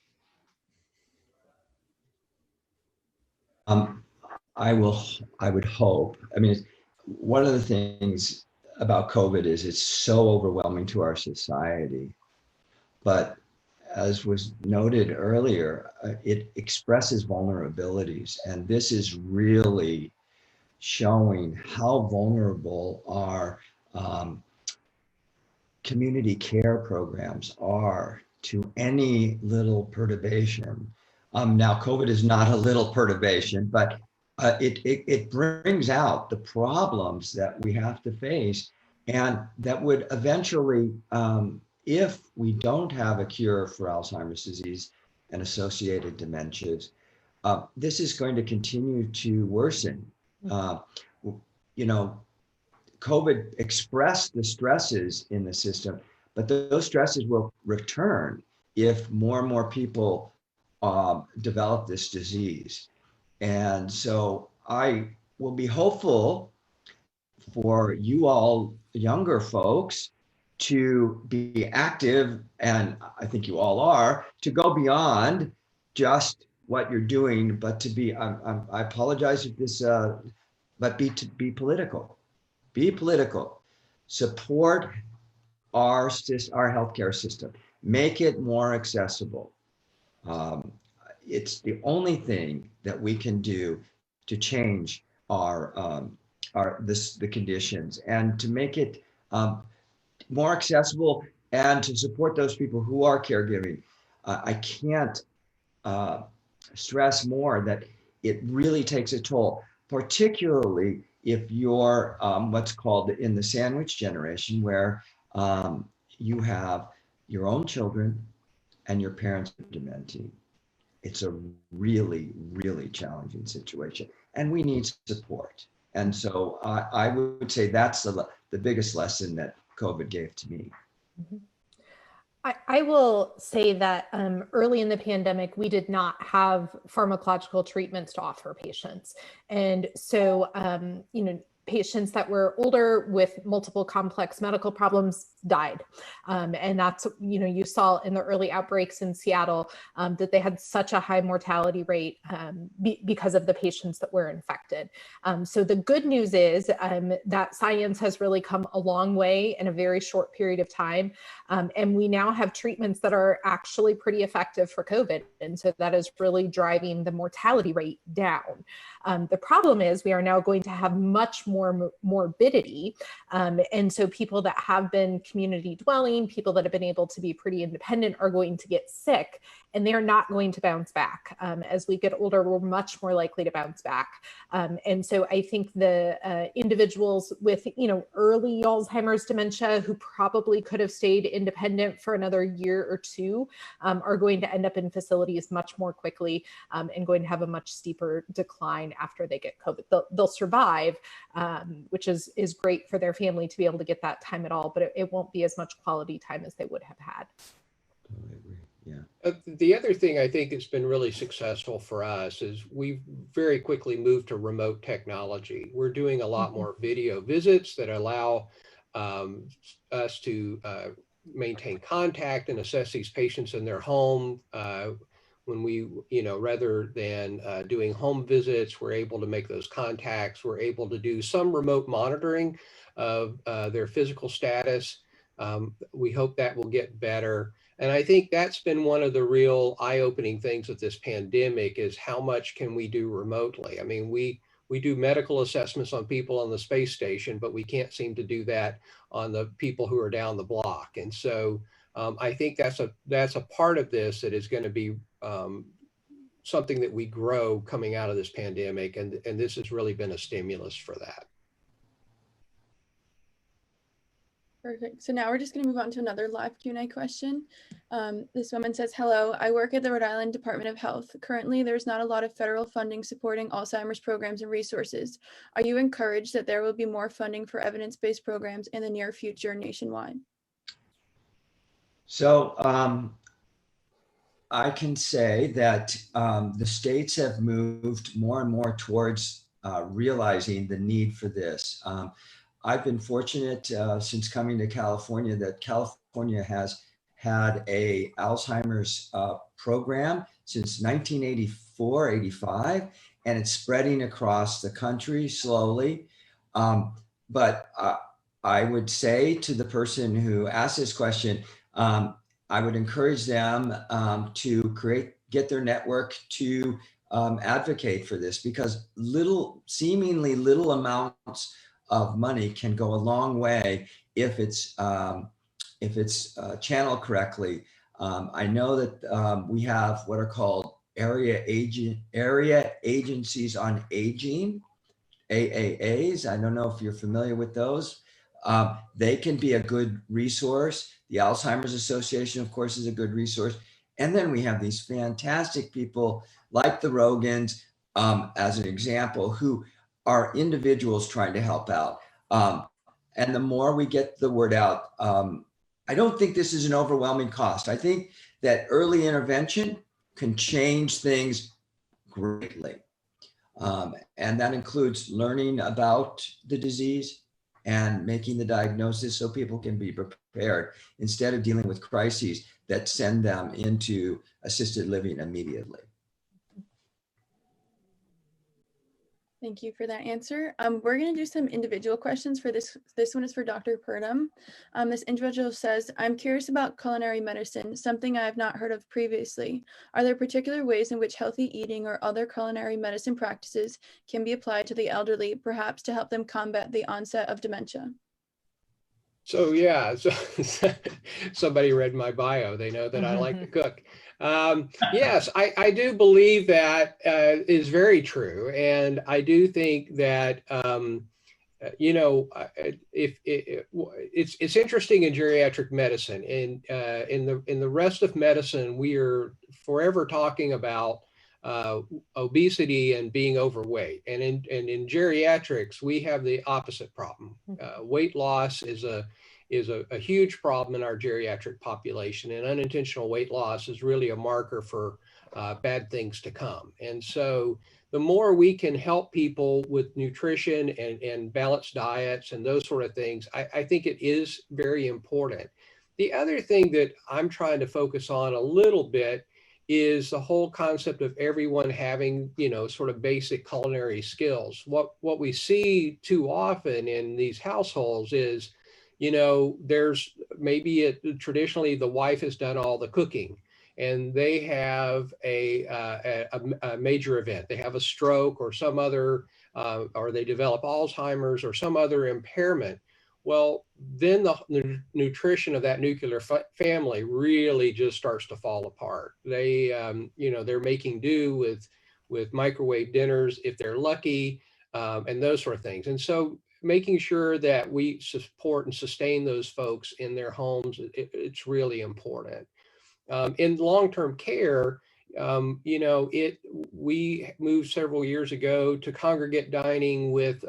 I would hope. I mean, one of the things about COVID is it's so overwhelming to our society, but as was noted earlier, it expresses vulnerabilities. And this is really showing how vulnerable our community care programs are to any little perturbation. Now, COVID is not a little perturbation, but it brings out the problems that we have to face, and that would eventually, if we don't have a cure for Alzheimer's disease and associated dementias, this is going to continue to worsen. COVID expressed the stresses in the system, but those stresses will return if more and more people develop this disease. And so I will be hopeful for you all younger folks to be active, and I think you all are, to go beyond just what you're doing, but to be, I apologize if this, but to be political. Be political. Support our healthcare system. Make it more accessible. It's the only thing that we can do to change the conditions and to make it more accessible and to support those people who are caregiving. I can't stress more that it really takes a toll, particularly if you're what's called in the sandwich generation, where you have your own children and your parents are dementing. It's a really, really challenging situation, and we need support. And so I would say that's the biggest lesson that COVID gave to me. Mm-hmm. I will say that early in the pandemic, we did not have pharmacological treatments to offer patients. And so, patients that were older with multiple complex medical problems died. And that's, you saw in the early outbreaks in Seattle that they had such a high mortality rate because of the patients that were infected. So the good news is that science has really come a long way in a very short period of time. And we now have treatments that are actually pretty effective for COVID. And so that is really driving the mortality rate down. The problem is we are now going to have much more morbidity. And so people that have been community dwelling, people that have been able to be pretty independent are going to get sick, and they're not going to bounce back. As we get older, we're much more likely to bounce back. And so I think the individuals with, early Alzheimer's dementia who probably could have stayed independent for another year or two are going to end up in facilities much more quickly and going to have a much steeper decline after they get COVID. They'll survive, which is great for their family to be able to get that time at all, but it won't be as much quality time as they would have had. Totally agree. Yeah. The other thing I think that's been really successful for us is we've very quickly moved to remote technology. We're doing a lot more video visits that allow us to maintain contact and assess these patients in their home. When we, rather than doing home visits, we're able to make those contacts. We're able to do some remote monitoring of their physical status. We hope that will get better. And I think that's been one of the real eye-opening things with this pandemic is how much can we do remotely? I mean, we do medical assessments on people on the space station, but we can't seem to do that on the people who are down the block. And so I think that's a part of this that is going to be something that we grow coming out of this pandemic. And this has really been a stimulus for that. Perfect. So now we're just going to move on to another live Q&A question. This woman says, hello, I work at the Rhode Island Department of Health. Currently, there's not a lot of federal funding supporting Alzheimer's programs and resources. Are you encouraged that there will be more funding for evidence-based programs in the near future nationwide? So I can say that the states have moved more and more towards realizing the need for this. I've been fortunate since coming to California that California has had a Alzheimer's program since 1984, 85, and it's spreading across the country slowly. But I would say to the person who asked this question, I would encourage them to get their network to advocate for this, because seemingly little amounts of money can go a long way if it's channeled correctly. I know that we have what are called area agencies on aging, AAAs. I don't know if you're familiar with those. They can be a good resource. The Alzheimer's Association, of course, is a good resource. And then we have these fantastic people like the Rogans, as an example, who are individuals trying to help out. And the more we get the word out, I don't think this is an overwhelming cost. I think that early intervention can change things greatly. And that includes learning about the disease, and making the diagnosis so people can be prepared instead of dealing with crises that send them into assisted living immediately. Thank you for that answer. We're going to do some individual questions for this. This one is for Dr. Purdom. This individual says, I'm curious about culinary medicine, something I have not heard of previously. Are there particular ways in which healthy eating or other culinary medicine practices can be applied to the elderly, perhaps to help them combat the onset of dementia? So yeah, so somebody read my bio. They know that I like to cook. Yes, I do believe that is very true, and I do think that you know, it's interesting in geriatric medicine. In the rest of medicine, we are forever talking about obesity and being overweight, and in geriatrics, we have the opposite problem. Weight loss is a huge problem in our geriatric population, and unintentional weight loss is really a marker for bad things to come. And so the more we can help people with nutrition and balanced diets and those sort of things, I think it is very important. The other thing that I'm trying to focus on a little bit is the whole concept of everyone having, you know, sort of basic culinary skills. What we see too often in these households is, you know, there's maybe traditionally the wife has done all the cooking, and they have a major event. They have a stroke or some other, or they develop Alzheimer's or some other impairment. Well, then the nutrition of that nuclear family really just starts to fall apart. They, you know, they're making do with microwave dinners if they're lucky, and those sort of things. And so making sure that we support and sustain those folks in their homes, it's really important. In long-term care, you know, we moved several years ago to congregate dining with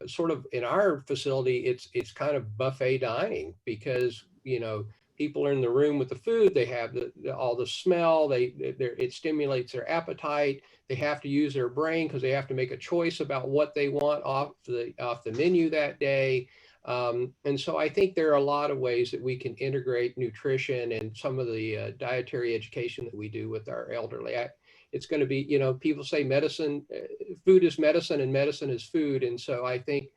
sort of in our facility, it's kind of buffet dining because, you know, people are in the room with the food, they have all the smell, it stimulates their appetite. They have to use their brain because they have to make a choice about what they want off the menu that day. And so I think there are a lot of ways that we can integrate nutrition and some of the dietary education that we do with our elderly. It's going to be, you know, people say medicine, food is medicine and medicine is food. And so I think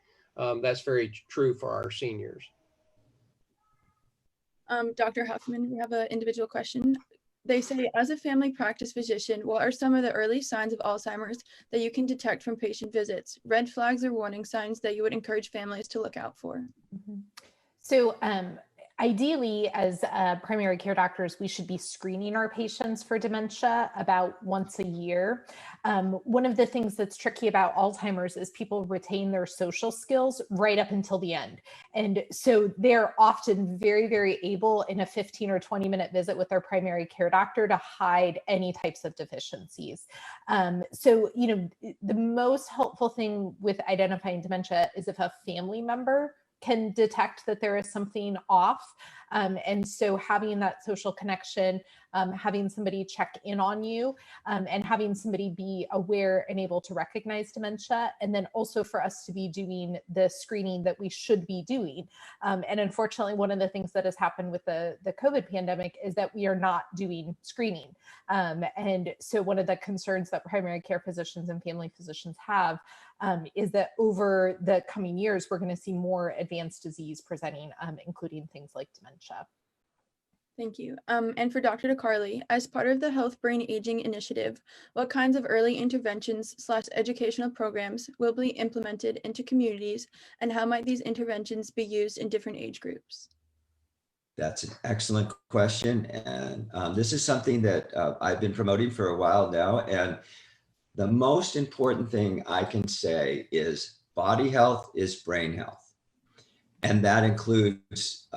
that's very true for our seniors. Dr. Huffman, we have an individual question. They say, as a family practice physician, what are some of the early signs of Alzheimer's that you can detect from patient visits? Red flags or warning signs that you would encourage families to look out for? So ideally, as primary care doctors, we should be screening our patients for dementia about once a year. One of the things that's tricky about Alzheimer's is people retain their social skills right up until the end. And so they're often very, very able in a 15 or 20-minute visit with their primary care doctor to hide any types of deficiencies. So, you know, the most helpful thing with identifying dementia is if a family member can detect that there is something off. And so having that social connection, having somebody check in on you, and having somebody be aware and able to recognize dementia, and then also for us to be doing the screening that we should be doing. And unfortunately, one of the things that has happened with the COVID pandemic is that we are not doing screening. And so one of the concerns that primary care physicians and family physicians have is that over the coming years, we're going to see more advanced disease presenting, including things like dementia. Thank you. And for Dr. DeCarli, as part of the Health Brain Aging Initiative, what kinds of early interventions / educational programs will be implemented into communities, and how might these interventions be used in different age groups? That's an excellent question. And this is something that I've been promoting for a while now. And the most important thing I can say is body health is brain health. And that includes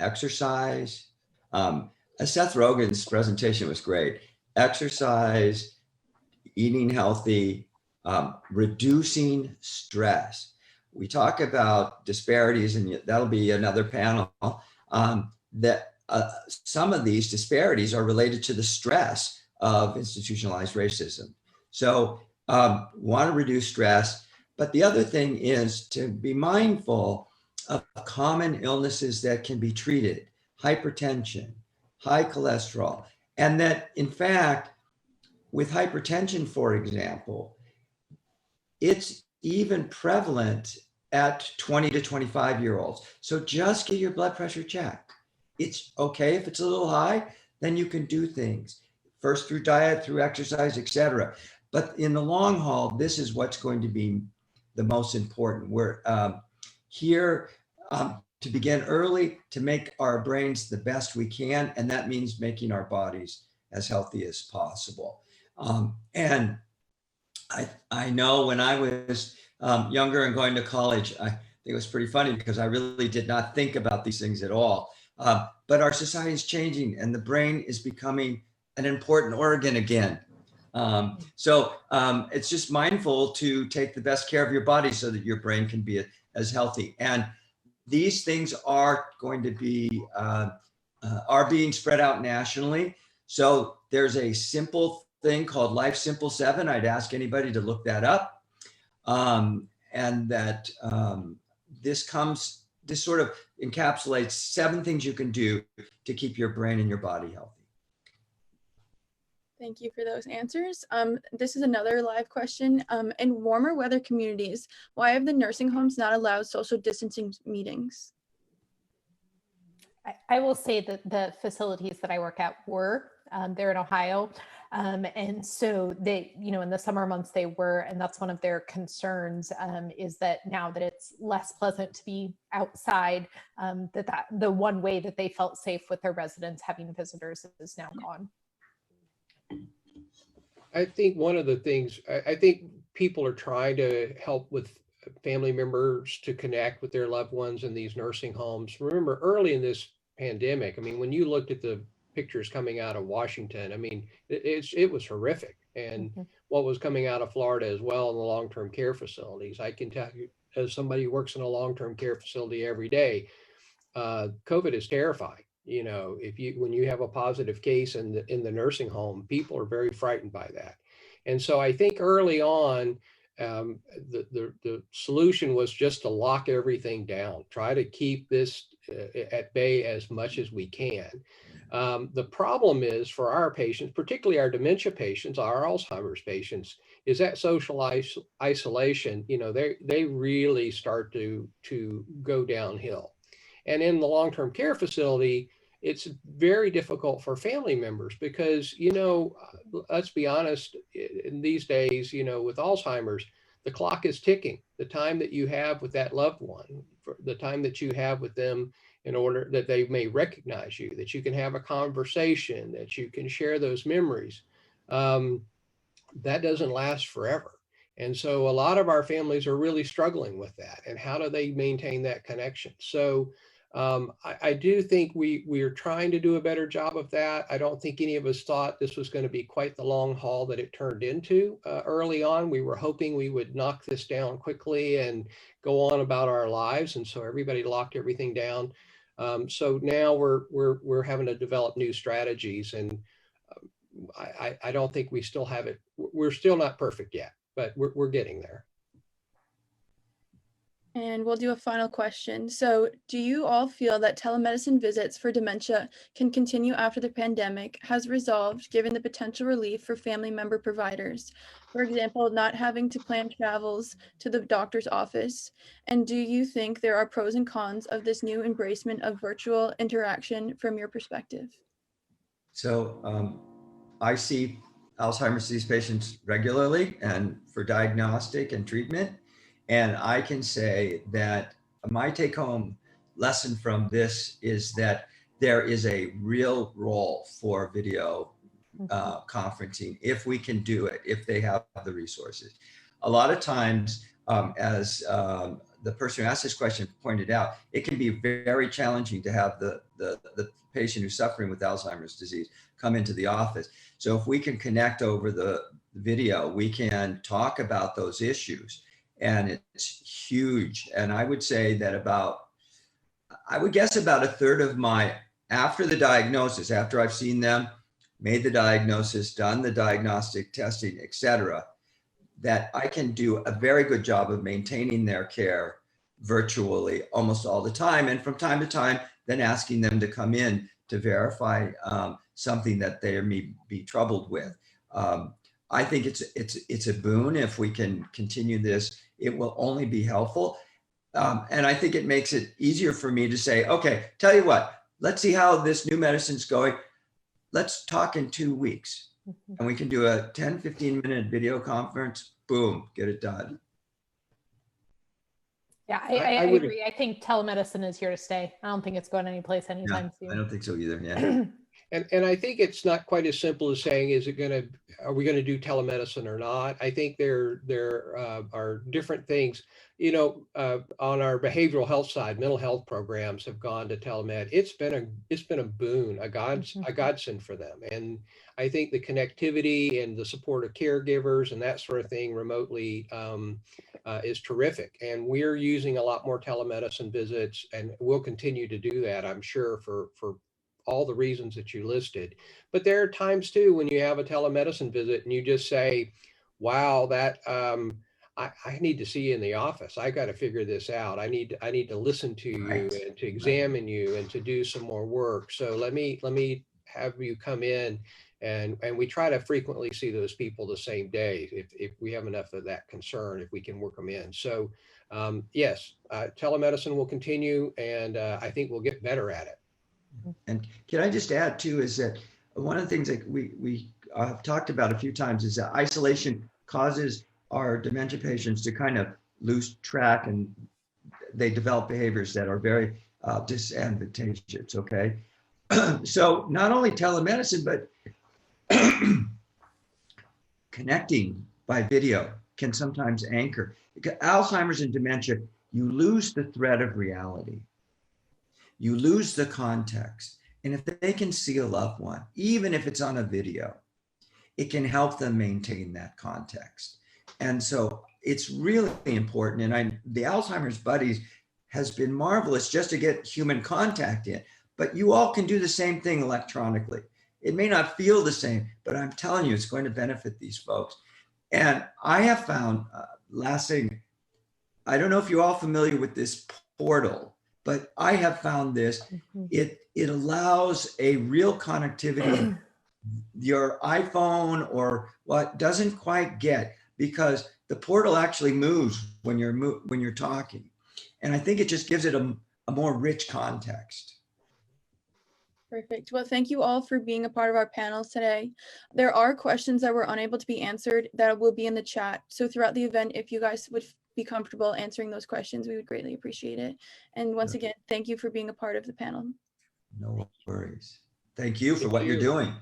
exercise. Seth Rogen's presentation was great. Exercise, eating healthy, reducing stress. We talk about disparities, and that'll be another panel, that some of these disparities are related to the stress of institutionalized racism. So want to reduce stress, But the other thing is to be mindful of common illnesses that can be treated, hypertension, high cholesterol, and that in fact, with hypertension, for example, it's even prevalent at 20 to 25-year-olds. So just get your blood pressure checked. It's okay if it's a little high, then you can do things first through diet, through exercise, etc. But in the long haul, this is what's going to be the most important. We're here to begin early, to make our brains the best we can, and that means making our bodies as healthy as possible. And I know when I was younger and going to college, I think it was pretty funny because I really did not think about these things at all. But our society is changing and the brain is becoming an important organ again. So it's just mindful to take the best care of your body so that your brain can be as healthy. And these things are going to be, are being spread out nationally. So there's a simple thing called Life Simple 7. I'd ask anybody to look that up. And that this sort of encapsulates 7 things you can do to keep your brain and your body healthy. Thank you for those answers. This is another live question. In warmer weather communities, why have the nursing homes not allowed social distancing meetings? I will say that the facilities that I work at were, they're in Ohio. And so they, in the summer months they were, and that's one of their concerns, is that now that it's less pleasant to be outside, that the one way that they felt safe with their residents having visitors is now gone. I think one of the things, I think people are trying to help with family members to connect with their loved ones in these nursing homes. Remember, early in this pandemic, I mean, when you looked at the pictures coming out of Washington, I mean, it was horrific. And what was coming out of Florida as well in the long-term care facilities. I can tell you, as somebody who works in a long-term care facility every day, COVID is terrifying. When you have a positive case in the nursing home, people are very frightened by that. And so I think early on, the solution was just to lock everything down, try to keep this at bay as much as we can. The problem is for our patients, particularly our dementia patients, our Alzheimer's patients, is that social isolation, they really start to go downhill. And in the long-term care facility, it's very difficult for family members because, let's be honest, in these days, with Alzheimer's, the clock is ticking. The time that you have with that loved one, the time that you have with them in order that they may recognize you, that you can have a conversation, that you can share those memories, that doesn't last forever. And so a lot of our families are really struggling with that. And how do they maintain that connection? So I do think we are trying to do a better job of that. I don't think any of us thought this was going to be quite the long haul that it turned into early on. We were hoping we would knock this down quickly and go on about our lives. And so everybody locked everything down. So now we're having to develop new strategies. And I don't think we still have it. We're still not perfect yet, but we're getting there. And we'll do a final question. So do you all feel that telemedicine visits for dementia can continue after the pandemic has resolved, given the potential relief for family member providers? For example, not having to plan travels to the doctor's office. And do you think there are pros and cons of this new embracement of virtual interaction from your perspective? So I see Alzheimer's disease patients regularly and for diagnostic and treatment. And I can say that my take home lesson from this is that there is a real role for video conferencing if we can do it, if they have the resources. A lot of times, as the person who asked this question pointed out, it can be very challenging to have the patient who's suffering with Alzheimer's disease come into the office. So if we can connect over the video, we can talk about those issues. And it's huge. And I would say that I would guess about a third of after the diagnosis, after I've seen them, made the diagnosis, done the diagnostic testing, et cetera, that I can do a very good job of maintaining their care virtually almost all the time. And from time to time, then asking them to come in to verify something that they may be troubled with. I think it's a boon if we can continue this. It will only be helpful. And I think it makes it easier for me to say, okay, tell you what, let's see how this new medicine's going. Let's talk in 2 weeks. And we can do a 10, 15-minute video conference. Boom, get it done. Yeah, I agree. I think telemedicine is here to stay. I don't think it's going anyplace anytime soon. I don't think so either. Yeah. And I think it's not quite as simple as saying, are we going to do telemedicine or not? I think there are different things. You know, on our behavioral health side, mental health programs have gone to telemed. It's been a boon, a godsend for them. And I think the connectivity and the support of caregivers and that sort of thing remotely is terrific. And we're using a lot more telemedicine visits, and we'll continue to do that, I'm sure, for all the reasons that you listed. But there are times too when you have a telemedicine visit and you just say, wow, that I need to see you in the office. I got to figure this out. I need to listen to you and to examine you and to do some more work. So let me have you come in, and we try to frequently see those people the same day if we have enough of that concern, if we can work them in. So yes, telemedicine will continue, and I think we'll get better at it. And can I just add too, is that one of the things that we have talked about a few times is that isolation causes our dementia patients to kind of lose track, and they develop behaviors that are very disadvantageous, okay? So not only telemedicine, but connecting by video can sometimes anchor. Alzheimer's and dementia, you lose the thread of reality. You lose the context. And if they can see a loved one, even if it's on a video, it can help them maintain that context. And so it's really important. And the Alzheimer's Buddies has been marvelous just to get human contact in, but you all can do the same thing electronically. It may not feel the same, but I'm telling you, it's going to benefit these folks. And I have found, last thing, I don't know if you're all familiar with this portal, but I have found this, it allows a real connectivity your iPhone or what doesn't quite get, because the portal actually moves when you're talking. And I think it just gives it a more rich context. Perfect. Well, thank you all for being a part of our panels today. There are questions that were unable to be answered that will be in the chat. So throughout the event, if you guys would be comfortable answering those questions, we would greatly appreciate it. And once again, thank you for being a part of the panel. No worries. Thank you for what you're doing.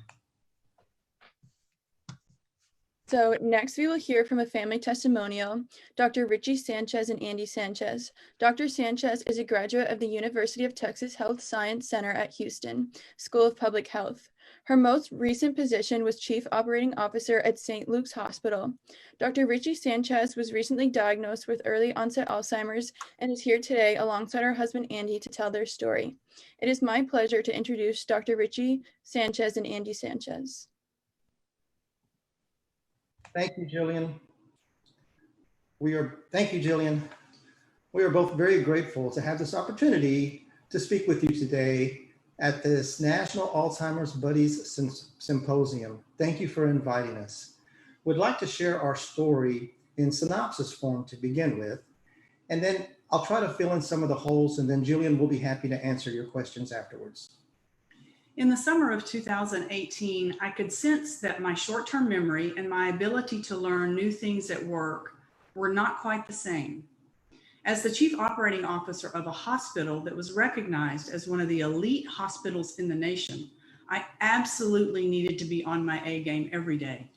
So next we will hear from a family testimonial, Dr. Ricci Sanchez and Andy Sanchez. Dr. Sanchez is a graduate of the University of Texas Health Science Center at Houston School of Public Health. Her most recent position was Chief Operating Officer at St. Luke's Hospital. Dr. Ricci Sanchez was recently diagnosed with early onset Alzheimer's and is here today alongside her husband Andy to tell their story. It is my pleasure to introduce Dr. Ricci Sanchez and Andy Sanchez. Thank you, Jillian. Thank you, Jillian. We are both very grateful to have this opportunity to speak with you today at this National Alzheimer's Buddies Symposium. Thank you for inviting us. We'd like to share our story in synopsis form to begin with, and then I'll try to fill in some of the holes, and then Jillian will be happy to answer your questions afterwards. In the summer of 2018, I could sense that my short-term memory and my ability to learn new things at work were not quite the same. As the chief operating officer of a hospital that was recognized as one of the elite hospitals in the nation, I absolutely needed to be on my A game every day.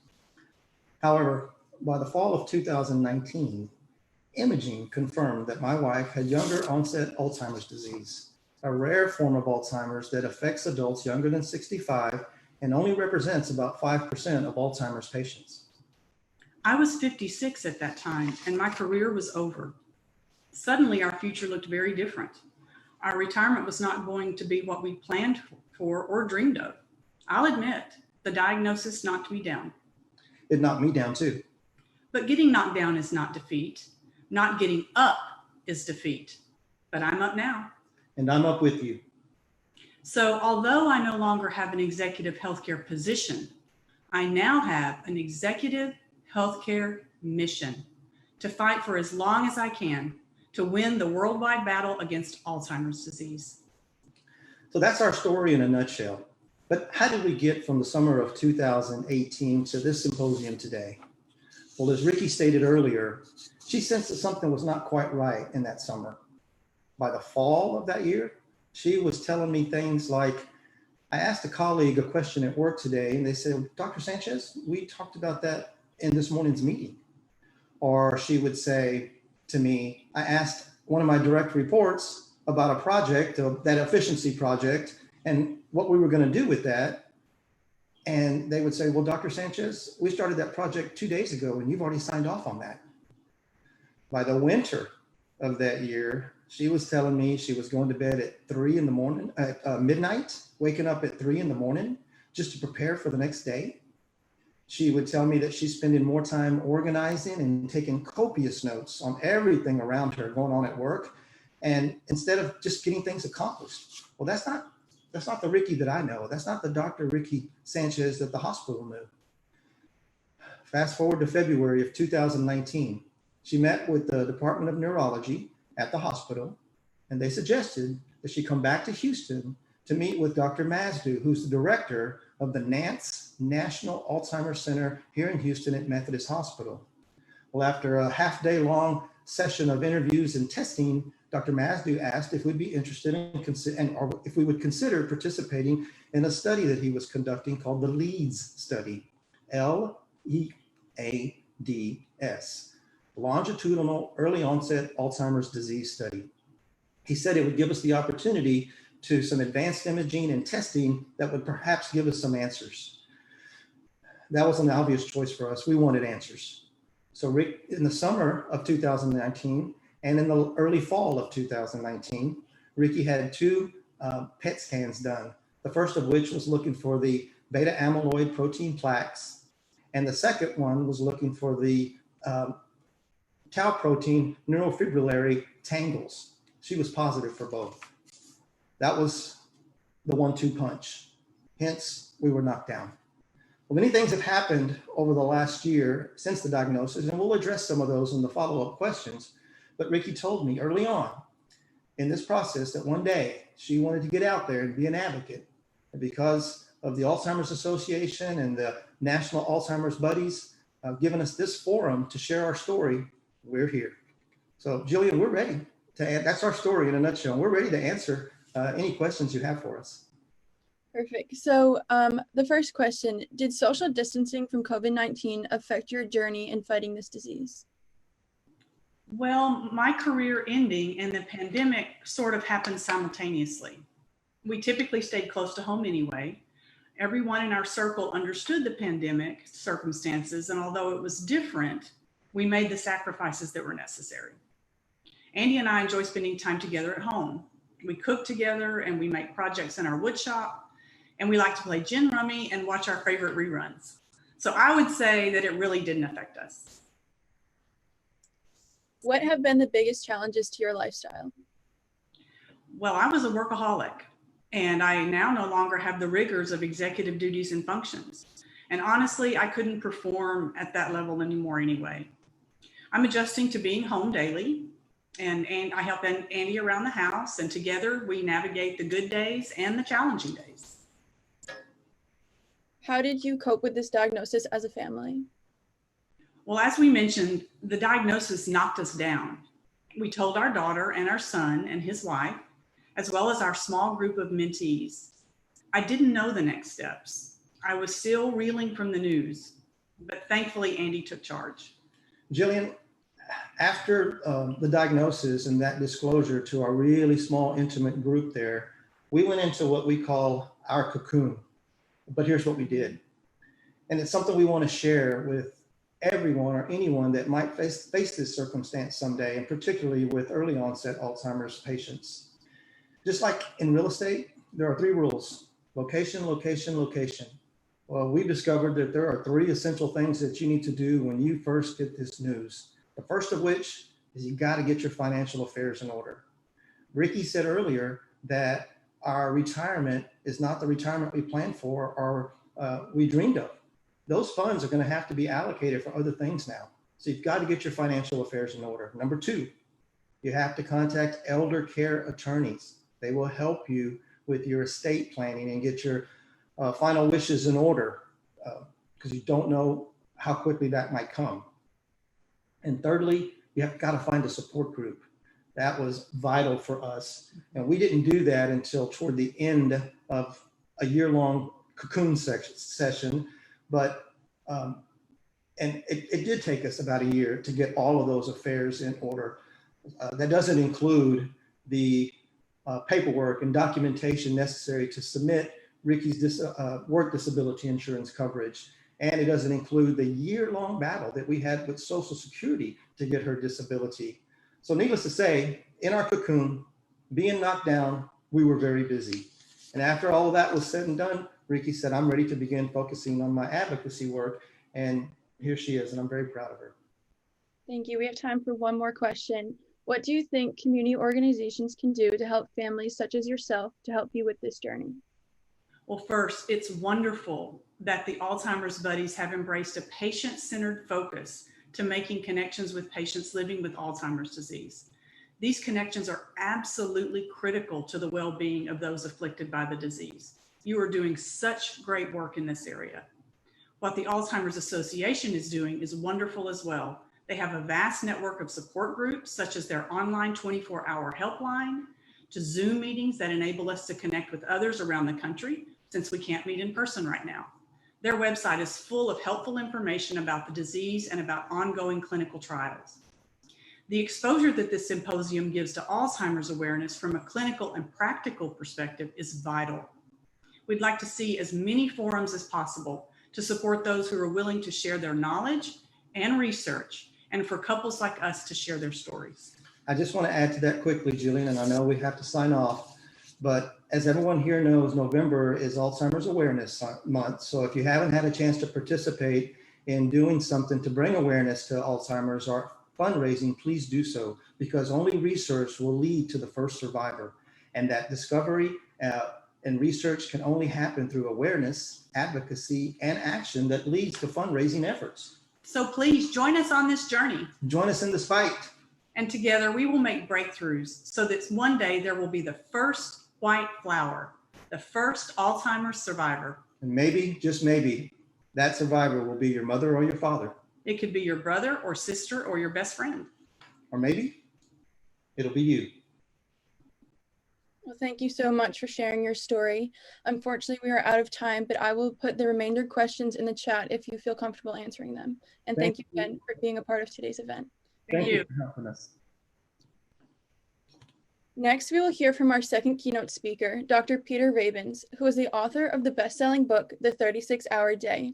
However, by the fall of 2019, imaging confirmed that my wife had younger onset Alzheimer's disease, a rare form of Alzheimer's that affects adults younger than 65 and only represents about 5% of Alzheimer's patients. I was 56 at that time, and my career was over. Suddenly, our future looked very different. Our retirement was not going to be what we planned for or dreamed of. I'll admit, the diagnosis knocked me down. It knocked me down too. But getting knocked down is not defeat. Not getting up is defeat. But I'm up now. And I'm up with you. So although I no longer have an executive healthcare position, I now have an executive healthcare mission to fight for as long as I can to win the worldwide battle against Alzheimer's disease. So that's our story in a nutshell. But how did we get from the summer of 2018 to this symposium today? Well, as Ricci stated earlier, she sensed that something was not quite right in that summer. By the fall of that year, she was telling me things like, I asked a colleague a question at work today, and they said, Dr. Sanchez, we talked about that in this morning's meeting. Or she would say to me, I asked one of my direct reports about a project, that efficiency project, and what we were going to do with that. And they would say, well, Dr. Sanchez, we started that project 2 days ago, and you've already signed off on that. By the winter of that year, she was telling me she was going to bed at 3 in the morning, at midnight, waking up at 3 in the morning just to prepare for the next day. She would tell me that she's spending more time organizing and taking copious notes on everything around her going on at work. And instead of just getting things accomplished. Well, that's not the Ricci that I know. That's not the Dr. Ricci Sanchez that the hospital knew. Fast forward to February of 2019. She met with the Department of Neurology at the hospital, and they suggested that she come back to Houston to meet with Dr. Mazdu, who's the director of the NANCE National Alzheimer's Center here in Houston at Methodist Hospital. Well, after a half-day long session of interviews and testing, Dr. Mazdu asked if we'd be interested in, or if we would consider participating in a study that he was conducting called the Leeds Study, LEADS, Longitudinal Early Onset Alzheimer's Disease Study. He said it would give us the opportunity to some advanced imaging and testing that would perhaps give us some answers. That was an obvious choice for us. We wanted answers. So Rick, in the summer of 2019 and in the early fall of 2019, Ricci had 2 PET scans done. The first of which was looking for the beta amyloid protein plaques. And the second one was looking for the tau protein neurofibrillary tangles. She was positive for both. That was the 1-2 punch. Hence, we were knocked down. Well, many things have happened over the last year since the diagnosis, and we'll address some of those in the follow-up questions. But Ricci told me early on in this process that one day she wanted to get out there and be an advocate. And because of the Alzheimer's Association and the National Alzheimer's Buddies giving us this forum to share our story, we're here. So Jillian, we're ready to, that's our story in a nutshell. We're ready to answer any questions you have for us. Perfect. So the first question, did social distancing from COVID-19 affect your journey in fighting this disease? Well, my career ending and the pandemic sort of happened simultaneously. We typically stayed close to home anyway. Everyone in our circle understood the pandemic circumstances, and although it was different, we made the sacrifices that were necessary. Andy and I enjoy spending time together at home. We cook together and we make projects in our wood shop, and we like to play gin rummy and watch our favorite reruns. So I would say that it really didn't affect us. What have been the biggest challenges to your lifestyle? Well, I was a workaholic, and I now no longer have the rigors of executive duties and functions. And honestly, I couldn't perform at that level anymore anyway. I'm adjusting to being home daily, and I help Andy around the house, and together we navigate the good days and the challenging days. How did you cope with this diagnosis as a family? Well, as we mentioned, the diagnosis knocked us down. We told our daughter and our son and his wife, as well as our small group of mentees. I didn't know the next steps. I was still reeling from the news, but thankfully Andy took charge. Jillian, after the diagnosis and that disclosure to our really small, intimate group there, we went into what we call our cocoon. But here's what we did. And it's something we want to share with everyone or anyone that might face this circumstance someday, and particularly with early onset Alzheimer's patients. Just like in real estate, there are 3 rules: location, location, location. Well, we discovered that there are 3 essential things that you need to do when you first get this news. The first of which is you got to get your financial affairs in order. Ricci said earlier that our retirement is not the retirement we planned for or we dreamed of. Those funds are going to have to be allocated for other things now. So you've got to get your financial affairs in order. Number 2, you have to contact elder care attorneys. They will help you with your estate planning and get your final wishes in order because you don't know how quickly that might come. And thirdly, you have got to find a support group. That was vital for us. And we didn't do that until toward the end of a year-long cocoon session. But, and it did take us about a year to get all of those affairs in order. That doesn't include the paperwork and documentation necessary to submit Ricci's work disability insurance coverage. And it doesn't include the year-long battle that we had with Social Security to get her disability. So needless to say, in our cocoon, being knocked down, we were very busy. And after all of that was said and done, Ricci said, I'm ready to begin focusing on my advocacy work. And here she is, and I'm very proud of her. Thank you. We have time for one more question. What do you think community organizations can do to help families such as yourself to help you with this journey? Well, first, it's wonderful that the Alzheimer's Buddies have embraced a patient-centered focus to making connections with patients living with Alzheimer's disease. These connections are absolutely critical to the well-being of those afflicted by the disease. You are doing such great work in this area. What the Alzheimer's Association is doing is wonderful as well. They have a vast network of support groups, such as their online 24-hour helpline, to Zoom meetings that enable us to connect with others around the country, since we can't meet in person right now. Their website is full of helpful information about the disease and about ongoing clinical trials. The exposure that this symposium gives to Alzheimer's awareness from a clinical and practical perspective is vital. We'd like to see as many forums as possible to support those who are willing to share their knowledge and research, and for couples like us to share their stories. I just want to add to that quickly, Jillian, and I know we have to sign off, but as everyone here knows, November is Alzheimer's Awareness Month. So if you haven't had a chance to participate in doing something to bring awareness to Alzheimer's or fundraising, please do so, because only research will lead to the first survivor. And that discovery and research can only happen through awareness, advocacy, and action that leads to fundraising efforts. So please join us on this journey. Join us in this fight. And together we will make breakthroughs so that one day there will be the first white flower, the first Alzheimer's survivor. And maybe, just maybe, that survivor will be your mother or your father. It could be your brother or sister or your best friend. Or maybe it'll be you. Well, thank you so much for sharing your story. Unfortunately, we are out of time, but I will put the remainder questions in the chat if you feel comfortable answering them. And thank you again for being a part of today's event. Thank you for helping us. Next, we will hear from our second keynote speaker, Dr. Peter Rabins, who is the author of the best-selling book, The 36-Hour Day,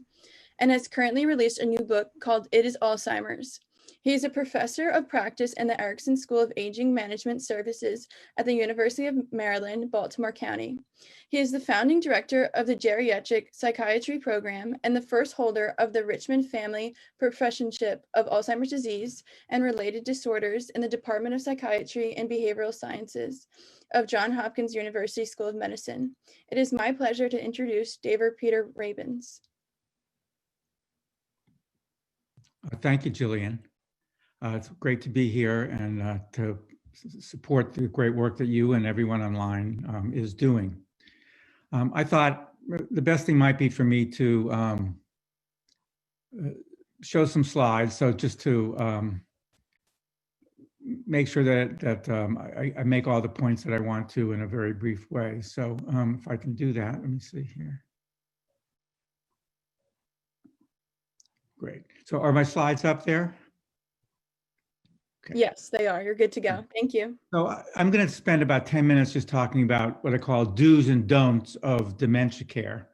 and has currently released a new book called It is Alzheimer's. He is a professor of practice in the Erickson School of Aging Management Services at the University of Maryland, Baltimore County. He is the founding director of the Geriatric Psychiatry Program and the first holder of the Richmond Family Professorship of Alzheimer's Disease and Related Disorders in the Department of Psychiatry and Behavioral Sciences of Johns Hopkins University School of Medicine. It is my pleasure to introduce David Peter Rabins. Thank you, Jillian. It's great to be here and to support the great work that you and everyone online is doing. I thought the best thing might be for me to show some slides. So just to make sure that I make all the points that I want to in a very brief way. So if I can do that, let me see here. Great. So are my slides up there? Okay. Yes, they are. You're good to go. Thank you. So I'm going to spend about 10 minutes just talking about what I call do's and don'ts of dementia care.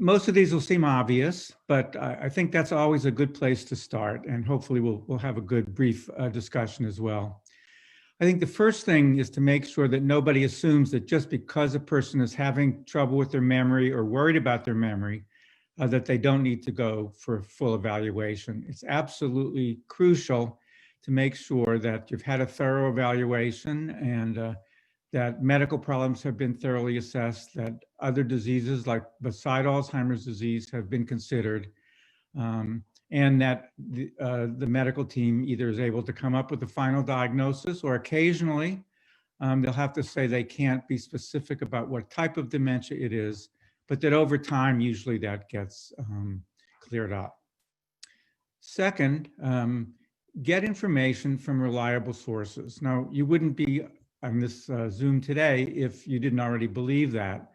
Most of these will seem obvious, but I think that's always a good place to start. And hopefully we'll have a good brief discussion as well. I think the first thing is to make sure that nobody assumes that just because a person is having trouble with their memory or worried about their memory, that they don't need to go for full evaluation. It's absolutely crucial to make sure that you've had a thorough evaluation and that medical problems have been thoroughly assessed, that other diseases like beside Alzheimer's disease have been considered, and that the medical team either is able to come up with a final diagnosis, or occasionally they'll have to say they can't be specific about what type of dementia it is, but that over time, usually that gets cleared up. Second, get information from reliable sources. Now, you wouldn't be on this Zoom today if you didn't already believe that.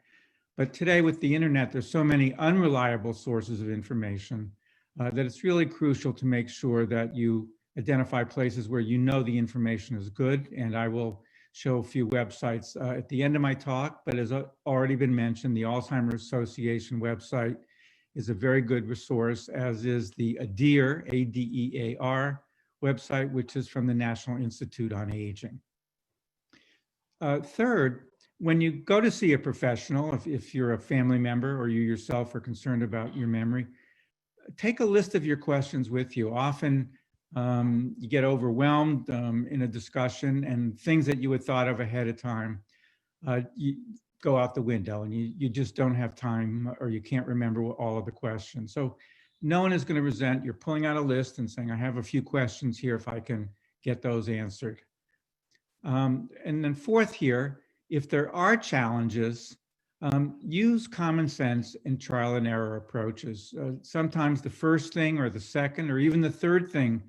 But today with the internet, there's so many unreliable sources of information that it's really crucial to make sure that you identify places where you know the information is good. And I will show a few websites at the end of my talk, but as already been mentioned, the Alzheimer's Association website is a very good resource, as is the ADEAR, A-D-E-A-R website, which is from the National Institute on Aging. Third, when you go to see a professional, if you're a family member or you yourself are concerned about your memory, take a list of your questions with you. Often you get overwhelmed in a discussion, and things that you had thought of ahead of time, you go out the window, and you just don't have time, or you can't remember all of the questions. So no one is going to resent you're pulling out a list and saying, I have a few questions here if I can get those answered. And then fourth here, if there are challenges, use common sense and trial and error approaches. Sometimes the first thing or the second or even the third thing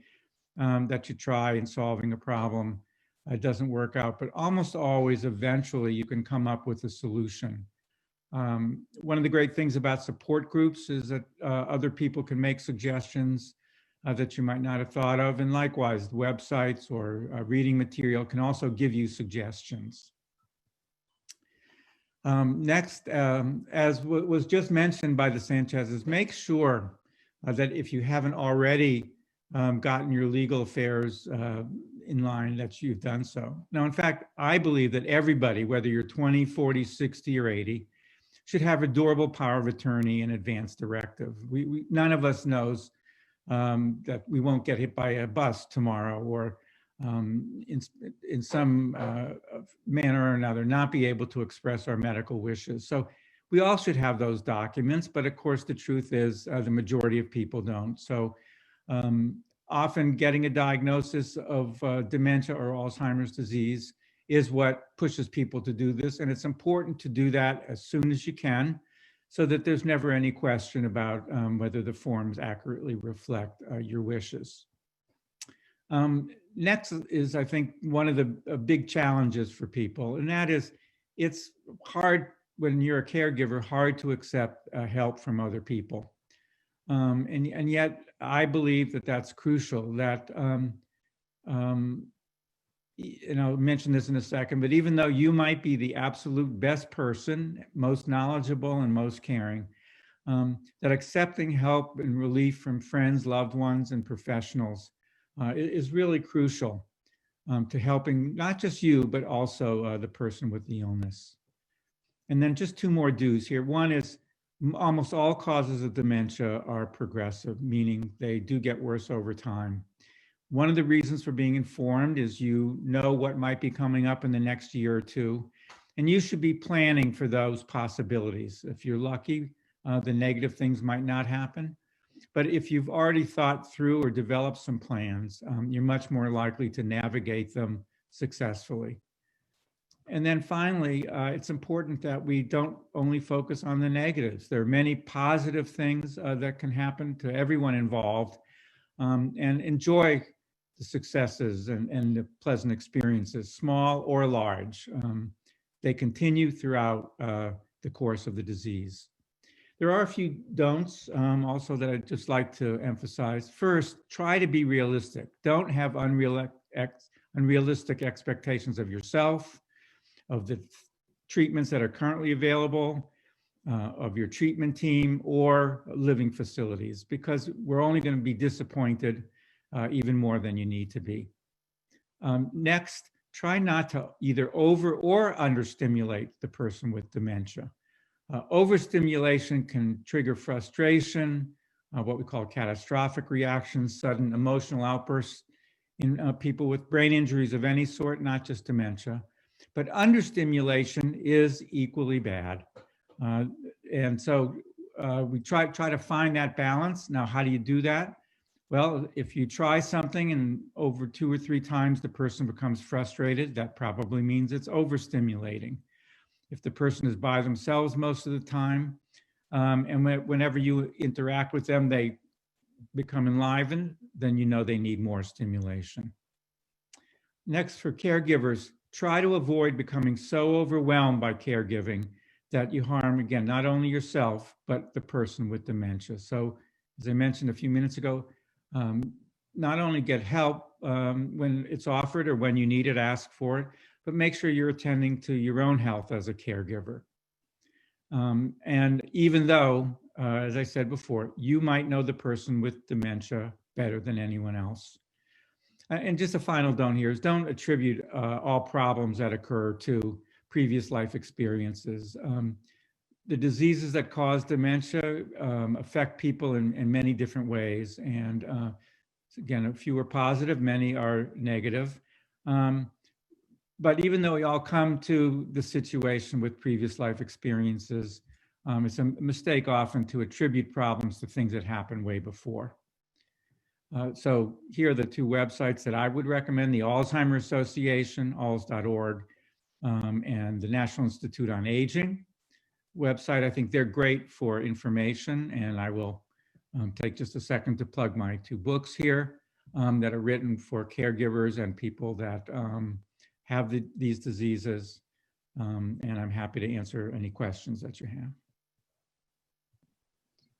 that you try in solving a problem doesn't work out, but almost always eventually you can come up with a solution. One of the great things about support groups is that other people can make suggestions that you might not have thought of, and likewise the websites or reading material can also give you suggestions. Next, as was just mentioned by the Sanchez's, make sure that if you haven't already gotten your legal affairs in line, that you've done so. Now, in fact, I believe that everybody, whether you're 20, 40, 60, or 80, should have a durable power of attorney and advance directive. None of us knows that we won't get hit by a bus tomorrow, or in some manner or another, not be able to express our medical wishes. So we all should have those documents, but of course the truth is the majority of people don't. So often getting a diagnosis of dementia or Alzheimer's disease is what pushes people to do this. And it's important to do that as soon as you can, so that there's never any question about whether the forms accurately reflect your wishes. Next is, I think, one of the big challenges for people, and that is it's hard when you're a caregiver, hard to accept help from other people. And yet I believe that that's crucial, that, and I'll mention this in a second, but even though you might be the absolute best person, most knowledgeable and most caring, that accepting help and relief from friends, loved ones, and professionals is really crucial to helping not just you, but also the person with the illness. And then just two more do's here. One is almost all causes of dementia are progressive, meaning they do get worse over time. One of the reasons for being informed is you know what might be coming up in the next year or two, and you should be planning for those possibilities. If you're lucky, the negative things might not happen. But if you've already thought through or developed some plans, you're much more likely to navigate them successfully. And then finally, it's important that we don't only focus on the negatives. There are many positive things that can happen to everyone involved, and enjoy the successes and the pleasant experiences, small or large. They continue throughout the course of the disease. There are a few don'ts also that I'd just like to emphasize. First, try to be realistic. Don't have unrealistic expectations of yourself, of the treatments that are currently available, of your treatment team or living facilities, because we're only going to be disappointed even more than you need to be. Next, try not to either over or understimulate the person with dementia. Overstimulation can trigger frustration, what we call catastrophic reactions, sudden emotional outbursts in people with brain injuries of any sort, not just dementia. But understimulation is equally bad. And so we try to find that balance. Now, how do you do that? Well, if you try something and over 2 or 3 times the person becomes frustrated, that probably means it's overstimulating. If the person is by themselves most of the time, and whenever you interact with them, they become enlivened, then you know they need more stimulation. Next, for caregivers, try to avoid becoming so overwhelmed by caregiving that you harm, again, not only yourself, but the person with dementia. So, as I mentioned a few minutes ago, not only get help when it's offered or when you need it, ask for it, but make sure you're attending to your own health as a caregiver. And even though, as I said before, you might know the person with dementia better than anyone else. And just a final don't here is don't attribute all problems that occur to previous life experiences. The diseases that cause dementia affect people in many different ways. And again, a few are positive, many are negative. But even though we all come to the situation with previous life experiences, it's a mistake often to attribute problems to things that happened way before. So here are the 2 websites that I would recommend: the Alzheimer Association, alz.org, and the National Institute on Aging website. I think they're great for information, and I will take just a second to plug my 2 books here that are written for caregivers and people that have these diseases, and I'm happy to answer any questions that you have.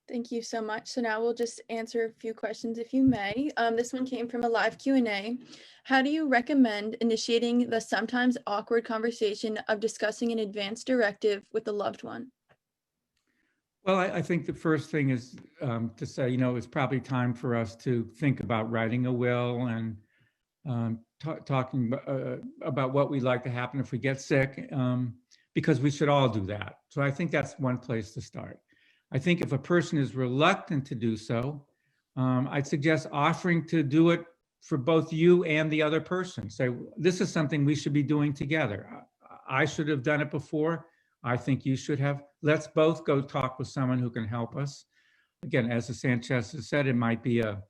Thank you so much. So now we'll just answer a few questions if you may. This one came from a live Q&A. How do you recommend initiating the sometimes awkward conversation of discussing an advanced directive with a loved one? Well, I think the first thing is to say, it's probably time for us to think about writing a will and talking about what we'd like to happen if we get sick, because we should all do that. So I think that's one place to start. I think if a person is reluctant to do so, I'd suggest offering to do it for both you and the other person. Say, this is something we should be doing together. I should have done it before. I think you should have. Let's both go talk with someone who can help us. Again, as the Sanchez has said, it might be a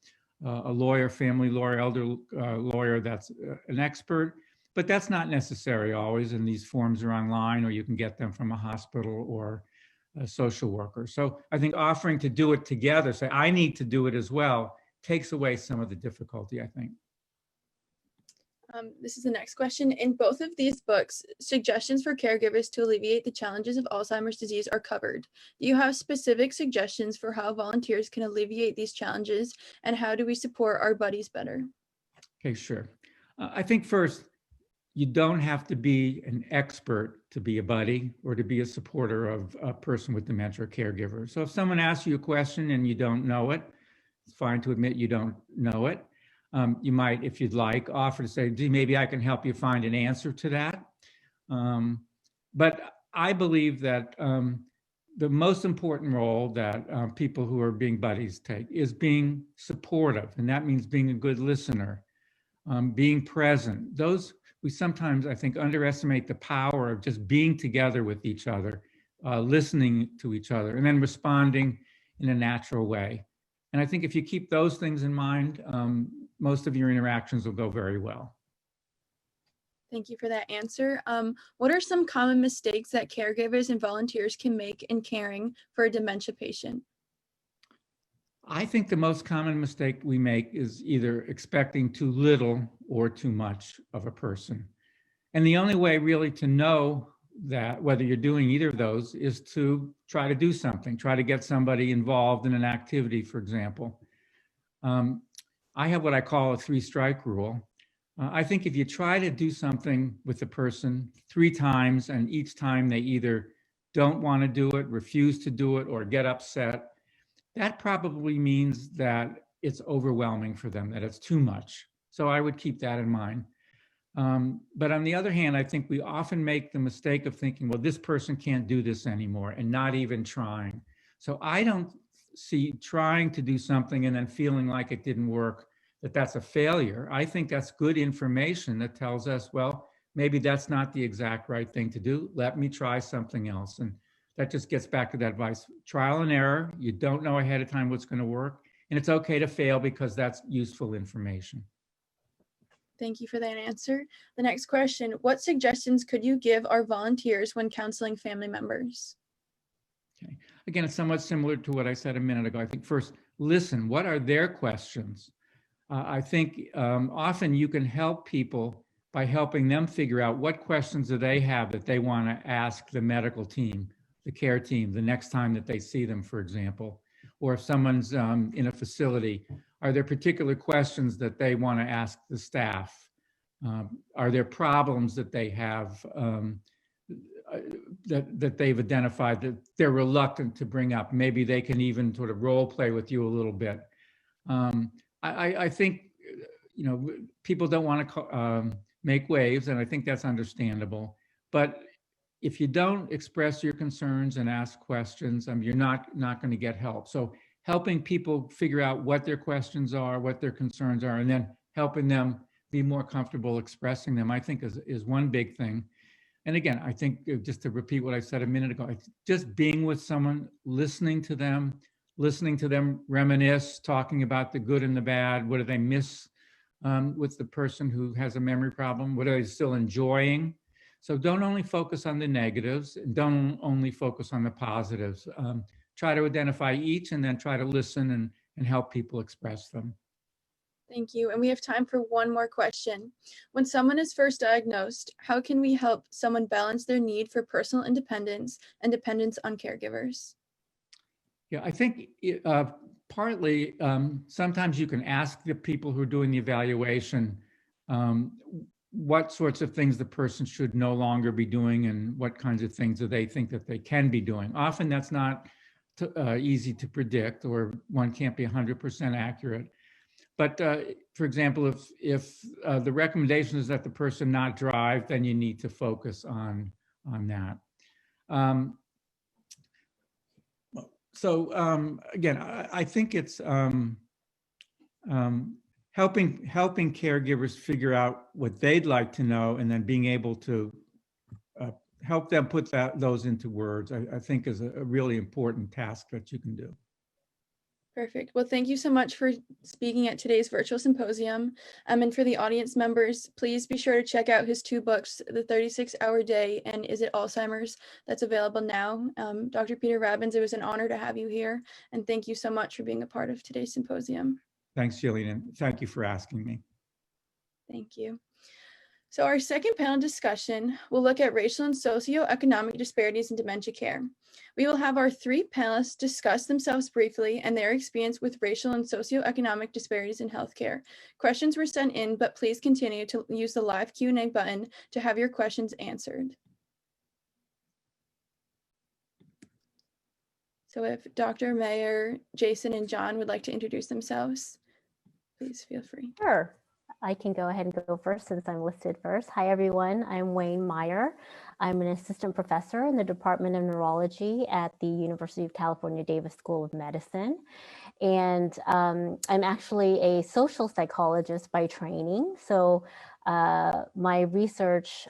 lawyer, family lawyer, elder lawyer that's an expert, but that's not necessary always, and these forms are online, or you can get them from a hospital or a social worker. So I think offering to do it together, say, I need to do it as well, takes away some of the difficulty, I think. This is the next question. In both of these books, suggestions for caregivers to alleviate the challenges of Alzheimer's disease are covered. Do you have specific suggestions for how volunteers can alleviate these challenges, and how do we support our buddies better? Okay, sure. I think first, you don't have to be an expert to be a buddy or to be a supporter of a person with dementia or caregiver. So if someone asks you a question and you don't know it, it's fine to admit you don't know it. You might, if you'd like, offer to say, gee, maybe I can help you find an answer to that. But I believe that the most important role that people who are being buddies take is being supportive. And that means being a good listener, being present. We sometimes, I think, underestimate the power of just being together with each other, listening to each other, and then responding in a natural way. And I think if you keep those things in mind, most of your interactions will go very well. Thank you for that answer. What are some common mistakes that caregivers and volunteers can make in caring for a dementia patient? I think the most common mistake we make is either expecting too little or too much of a person. And the only way really to know that whether you're doing either of those is to try to do something, try to get somebody involved in an activity, for example. I have what I call a 3-strike rule. I think if you try to do something with the person 3 times and each time they either don't want to do it, refuse to do it, or get upset, that probably means that it's overwhelming for them, that it's too much. So I would keep that in mind. But on the other hand, I think we often make the mistake of thinking, well, this person can't do this anymore, and not even trying. So I don't see trying to do something and then feeling like it didn't work, that's a failure. I think that's good information that tells us, well, maybe that's not the exact right thing to do. Let me try something else. And that just gets back to that advice. Trial and error. You don't know ahead of time what's going to work. And it's okay to fail because that's useful information. Thank you for that answer. The next question, what suggestions could you give our volunteers when counseling family members? Okay. Again, it's somewhat similar to what I said a minute ago. I think first, listen. What are their questions? I think often you can help people by helping them figure out what questions do they have that they want to ask the medical team, the care team, the next time that they see them, for example. Or if someone's in a facility, are there particular questions that they want to ask the staff? Are there problems that they have that they've identified that they're reluctant to bring up? Maybe they can even sort of role play with you a little bit. I think, you know, people don't want to make waves, and I think that's understandable. But if you don't express your concerns and ask questions, you're not going to get help. So helping people figure out what their questions are, what their concerns are, and then helping them be more comfortable expressing them, I think is one big thing. And again, I think just to repeat what I said a minute ago, just being with someone, listening to them reminisce, talking about the good and the bad. What do they miss with the person who has a memory problem? What are they still enjoying? So don't only focus on the negatives, and don't only focus on the positives. Try to identify each and then try to listen and help people express them. Thank you. And we have time for one more question. When someone is first diagnosed, how can we help someone balance their need for personal independence and dependence on caregivers? Yeah, I think partly sometimes you can ask the people who are doing the evaluation what sorts of things the person should no longer be doing and what kinds of things do they think that they can be doing. Often that's not easy to predict, or one can't be 100% accurate. But for example, if the recommendation is that the person not drive, then you need to focus on that. So again, I think it's helping caregivers figure out what they'd like to know, and then being able to help them put those into words, I think is a really important task that you can do. Perfect. Well, thank you so much for speaking at today's virtual symposium. And for the audience members, please be sure to check out his 2 books, The 36-Hour Day and Is It Alzheimer's? That's available now. Dr. Peter Rabins, it was an honor to have you here. And thank you so much for being a part of today's symposium. Thanks, Jillian, and thank you for asking me. Thank you. So our second panel discussion will look at racial and socioeconomic disparities in dementia care. We will have our 3 panelists discuss themselves briefly and their experience with racial and socioeconomic disparities in healthcare. Questions were sent in, but please continue to use the live Q&A button to have your questions answered. So if Dr. Meyer, Jason, and John would like to introduce themselves, please feel free. Sure. I can go ahead and go first since I'm listed first. Hi, everyone. I'm Oanh Meyer. I'm an assistant professor in the Department of Neurology at the University of California, Davis School of Medicine. And I'm actually a social psychologist by training. So my research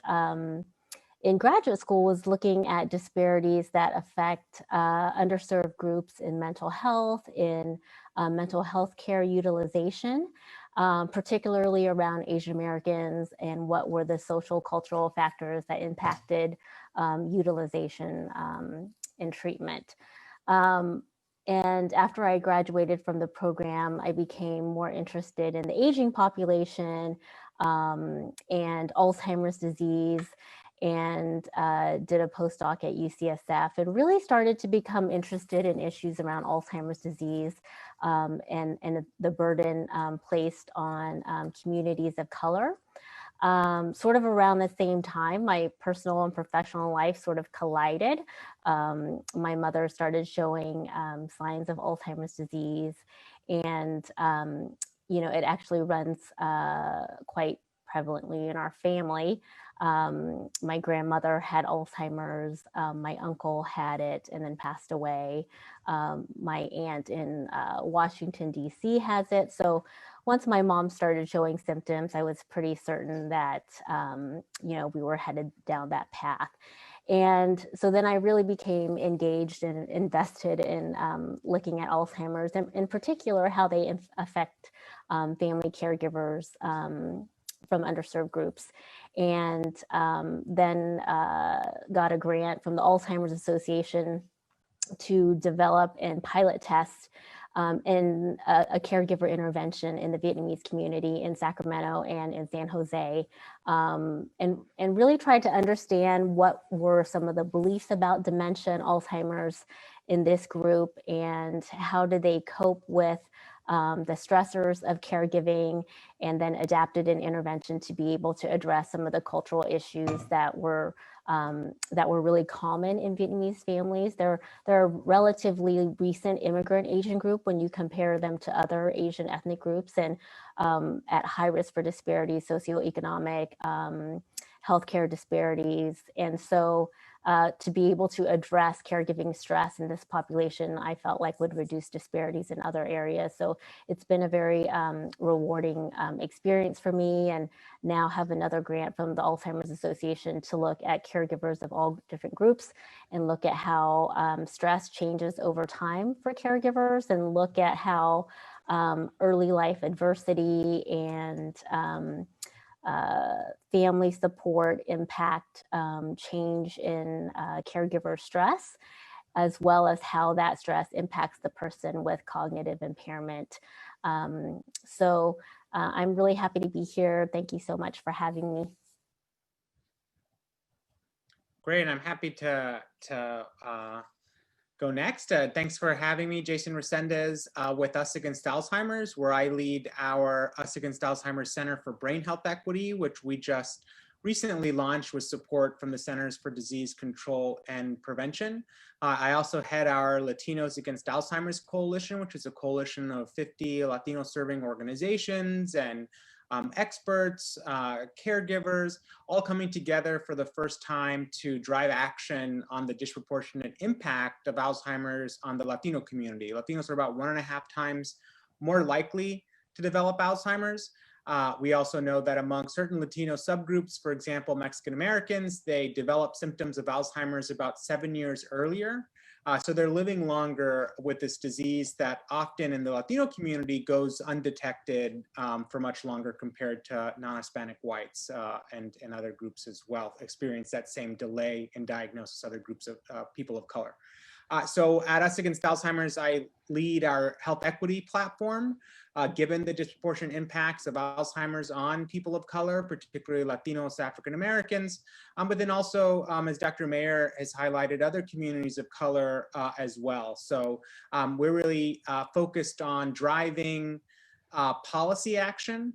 in graduate school was looking at disparities that affect underserved groups in mental health, in mental health care utilization, particularly around Asian Americans, and what were the social cultural factors that impacted utilization in treatment. And after I graduated from the program, I became more interested in the aging population and Alzheimer's disease, and did a postdoc at UCSF, and really started to become interested in issues around Alzheimer's disease and the burden placed on communities of color. Sort of around the same time, my personal and professional life sort of collided. My mother started showing signs of Alzheimer's disease, and you know, it actually runs quite prevalently in our family. My grandmother had Alzheimer's, my uncle had it and then passed away. My aunt in Washington, D.C. has it. So once my mom started showing symptoms, I was pretty certain that, we were headed down that path. And so then I really became engaged and invested in looking at Alzheimer's, and in particular, how they affect family caregivers from underserved groups. And then got a grant from the Alzheimer's Association to develop and pilot test in a caregiver intervention in the Vietnamese community in Sacramento and in San Jose, and really tried to understand what were some of the beliefs about dementia and Alzheimer's in this group, and how did they cope with the stressors of caregiving, and then adapted an intervention to be able to address some of the cultural issues that were really common in Vietnamese families. They're a relatively recent immigrant Asian group when you compare them to other Asian ethnic groups, and at high risk for disparities, socioeconomic, healthcare disparities. And so to be able to address caregiving stress in this population, I felt like would reduce disparities in other areas. So it's been a very rewarding experience for me, and now have another grant from the Alzheimer's Association to look at caregivers of all different groups, and look at how stress changes over time for caregivers, and look at how early life adversity and family support impact change in caregiver stress, as well as how that stress impacts the person with cognitive impairment. So I'm really happy to be here. Thank you so much for having me. Great, I'm happy to go next. Thanks for having me, Jason Resendez, with Us Against Alzheimer's, where I lead our Us Against Alzheimer's Center for Brain Health Equity, which we just recently launched with support from the Centers for Disease Control and Prevention. I also head our Latinos Against Alzheimer's Coalition, which is a coalition of 50 Latino serving organizations and experts, caregivers, all coming together for the first time to drive action on the disproportionate impact of Alzheimer's on the Latino community. Latinos are about 1.5 times more likely to develop Alzheimer's. We also know that among certain Latino subgroups, for example, Mexican Americans, they develop symptoms of Alzheimer's about 7 years earlier. So they're living longer with this disease that often in the Latino community goes undetected for much longer compared to non-Hispanic whites and other groups as well, experience that same delay in diagnosis, other groups of people of color. So at Us Against Alzheimer's, I lead our health equity platform, given the disproportionate impacts of Alzheimer's on people of color, particularly Latinos, African Americans, but then also, as Dr. Meyer has highlighted, other communities of color as well. So we're really focused on driving policy action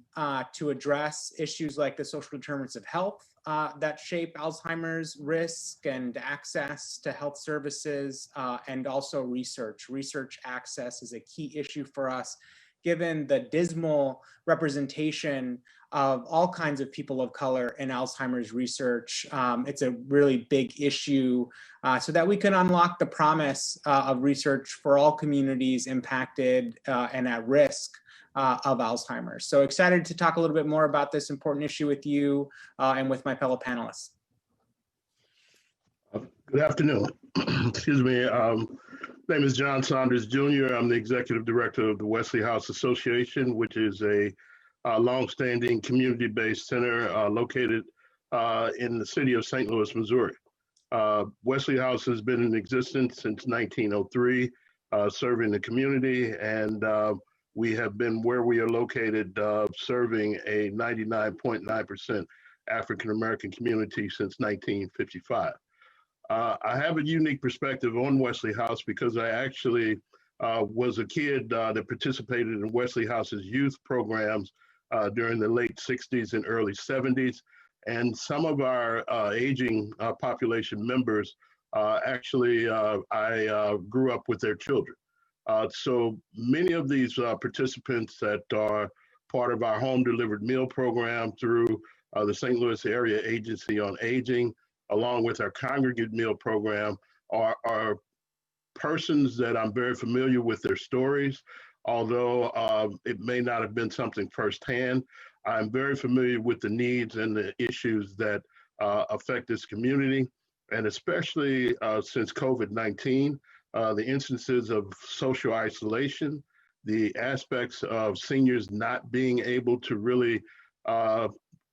to address issues like the social determinants of health that shape Alzheimer's risk and access to health services, and also research. Research access is a key issue for us, given the dismal representation of all kinds of people of color in Alzheimer's research. It's a really big issue so that we can unlock the promise of research for all communities impacted and at risk of Alzheimer's. So excited to talk a little bit more about this important issue with you and with my fellow panelists. Good afternoon. Excuse me. Name is John Saunders Jr. I'm the executive director of the Wesley House Association, which is a longstanding community-based center located in the city of St. Louis, Missouri. Wesley House has been in existence since 1903, serving the community, and we have been where we are located, serving a 99.9% African-American community since 1955. I have a unique perspective on Wesley House because I actually was a kid that participated in Wesley House's youth programs during the late 60s and early 70s. And some of our aging population members, actually, I grew up with their children. So many of these participants that are part of our home delivered meal program through the St. Louis Area Agency on Aging, along with our congregate meal program, are persons that I'm very familiar with their stories. Although it may not have been something firsthand, I'm very familiar with the needs and the issues that affect this community. And especially since COVID-19, the instances of social isolation, the aspects of seniors not being able to really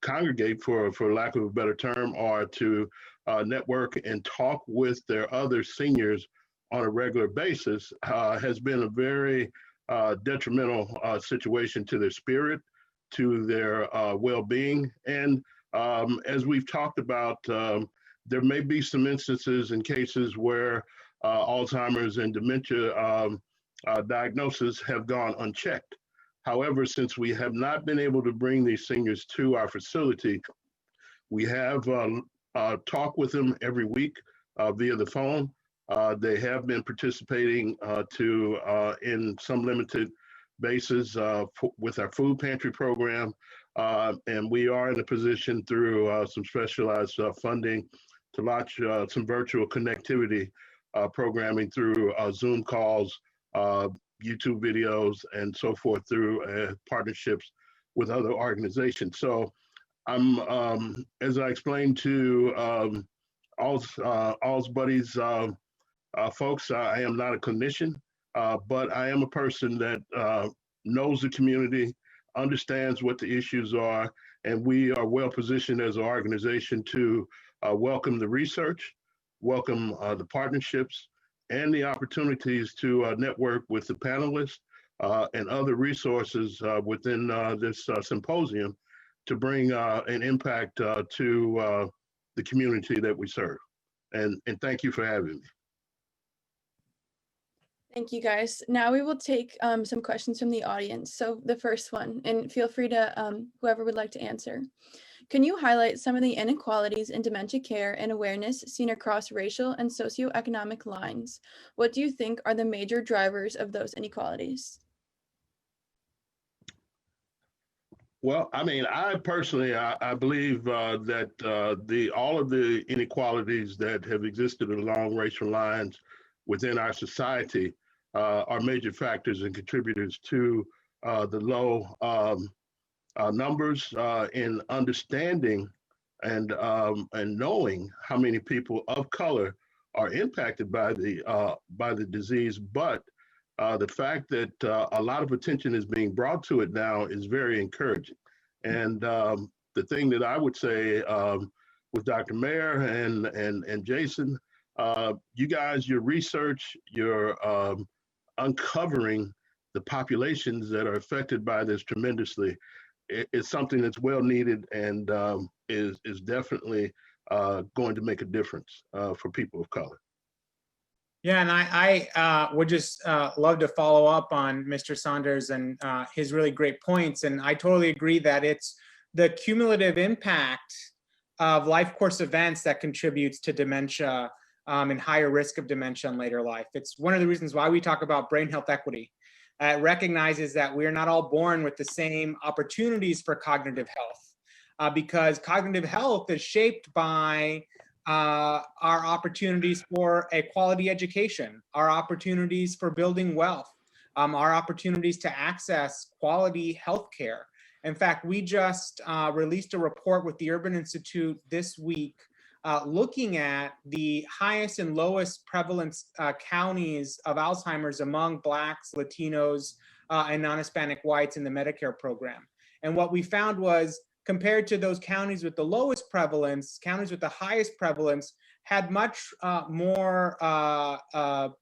congregate, for lack of a better term, or to network and talk with their other seniors on a regular basis has been a very detrimental situation to their spirit, to their well-being. And as we've talked about, there may be some instances and cases where Alzheimer's and dementia diagnoses have gone unchecked. However, since we have not been able to bring these seniors to our facility, we have talked with them every week via the phone. They have been participating in some limited basis with our food pantry program. And we are in a position through some specialized funding to launch some virtual connectivity programming through Zoom calls, YouTube videos, and so forth, through partnerships with other organizations. So I'm, as I explained to All's Buddies folks, I am not a clinician, but I am a person that knows the community, understands what the issues are, and we are well positioned as an organization to welcome the research, welcome the partnerships, and the opportunities to network with the panelists and other resources within this symposium to bring an impact to the community that we serve. And thank you for having me. Thank you, guys. Now we will take some questions from the audience. So the first one, and feel free to, whoever would like to answer. Can you highlight some of the inequalities in dementia care and awareness seen across racial and socioeconomic lines? What do you think are the major drivers of those inequalities? Well, I mean, I personally, I believe that all of the inequalities that have existed along racial lines within our society are major factors and contributors to the low numbers in understanding and knowing how many people of color are impacted by the disease. But the fact that a lot of attention is being brought to it now is very encouraging. And the thing that I would say with Dr. Meyer and Jason, you guys, your research, you're uncovering the populations that are affected by this tremendously. It's something that's well needed and is definitely going to make a difference for people of color. Yeah, and I would just love to follow up on Mr. Saunders and his really great points. And I totally agree that it's the cumulative impact of life course events that contributes to dementia and higher risk of dementia in later life. It's one of the reasons why we talk about brain health equity. It recognizes that we're not all born with the same opportunities for cognitive health, because cognitive health is shaped by our opportunities for a quality education, our opportunities for building wealth, our opportunities to access quality healthcare. In fact, we just released a report with the Urban Institute this week looking at the highest and lowest prevalence counties of Alzheimer's among Blacks, Latinos, and non-Hispanic whites in the Medicare program. And what we found was, compared to those counties with the lowest prevalence, counties with the highest prevalence had much more or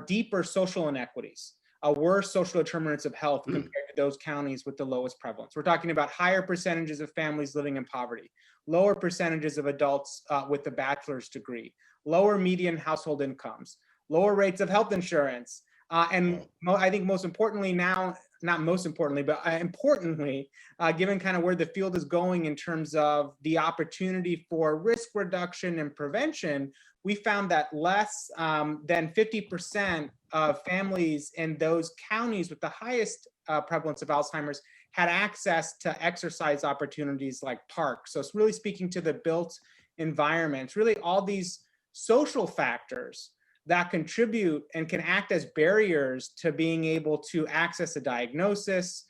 deeper social inequities, worse social determinants of health compared to those counties with the lowest prevalence. We're talking about higher percentages of families living in poverty, lower percentages of adults with a bachelor's degree, lower median household incomes, lower rates of health insurance, and I think most importantly now, not most importantly, but importantly, given kind of where the field is going in terms of the opportunity for risk reduction and prevention, we found that less than 50% of families in those counties with the highest prevalence of Alzheimer's had access to exercise opportunities like parks. So it's really speaking to the built environment, really all these social factors that contribute and can act as barriers to being able to access a diagnosis,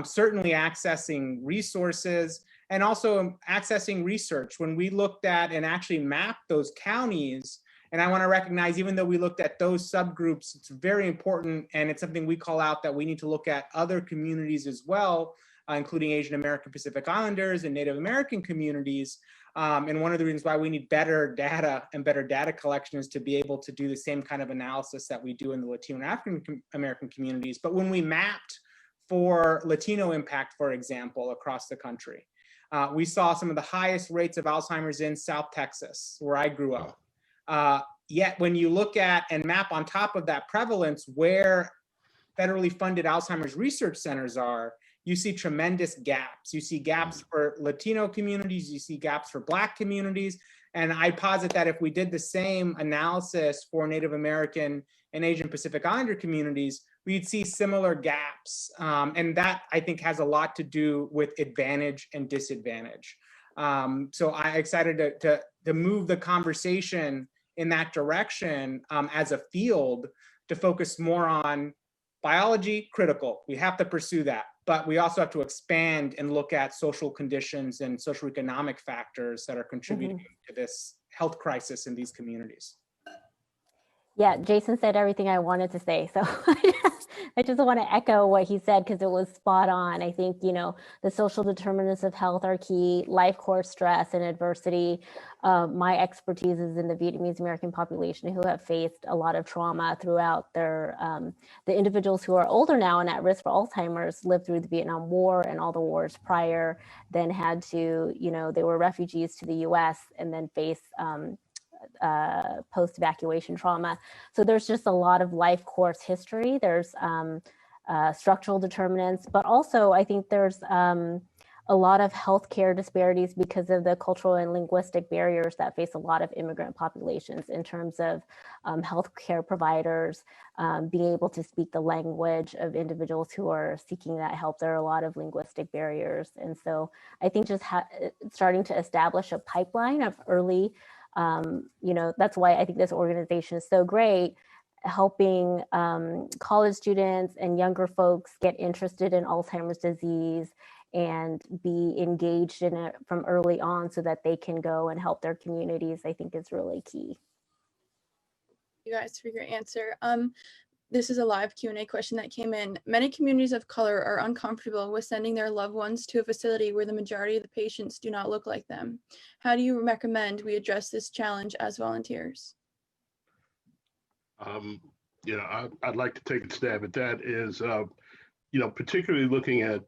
certainly accessing resources, and also accessing research. When we looked at and actually mapped those counties, and I want to recognize, even though we looked at those subgroups, it's very important, and it's something we call out that we need to look at other communities as well, including Asian American Pacific Islanders and Native American communities. And one of the reasons why we need better data and better data collection is to be able to do the same kind of analysis that we do in the Latino and African American communities. But when we mapped for Latino impact, for example, across the country, we saw some of the highest rates of Alzheimer's in South Texas, where I grew up. Yet when you look at and map on top of that prevalence where federally funded Alzheimer's research centers are, you see tremendous gaps. You see gaps for Latino communities, you see gaps for Black communities. And I posit that if we did the same analysis for Native American and Asian Pacific Islander communities, we'd see similar gaps. And that, I think, has a lot to do with advantage and disadvantage. So I'm excited to move the conversation in that direction as a field, to focus more on biology, critical. We have to pursue that. But we also have to expand and look at social conditions and socioeconomic factors that are contributing to this health crisis in these communities. Yeah, Jason said everything I wanted to say. So I just want to echo what he said because it was spot on. I think, you know, the social determinants of health are key, life course stress and adversity. My expertise is in the Vietnamese American population who have faced a lot of trauma throughout their, the individuals who are older now and at risk for Alzheimer's lived through the Vietnam War and all the wars prior, then had to, you know, they were refugees to the US and then face post-evacuation trauma. So there's just a lot of life course history. There's structural determinants, but also I think there's a lot of healthcare disparities because of the cultural and linguistic barriers that face a lot of immigrant populations in terms of healthcare providers being able to speak the language of individuals who are seeking that help. There are a lot of linguistic barriers. And so I think just starting to establish a pipeline of early you know, that's why I think this organization is so great, helping college students and younger folks get interested in Alzheimer's disease and be engaged in it from early on so that they can go and help their communities, I think is really key. You guys for your answer. This is a live Q&A question that came in. Many communities of color are uncomfortable with sending their loved ones to a facility where the majority of the patients do not look like them. How do you recommend we address this challenge as volunteers? You know, I'd like to take a stab at that is, you know, particularly looking at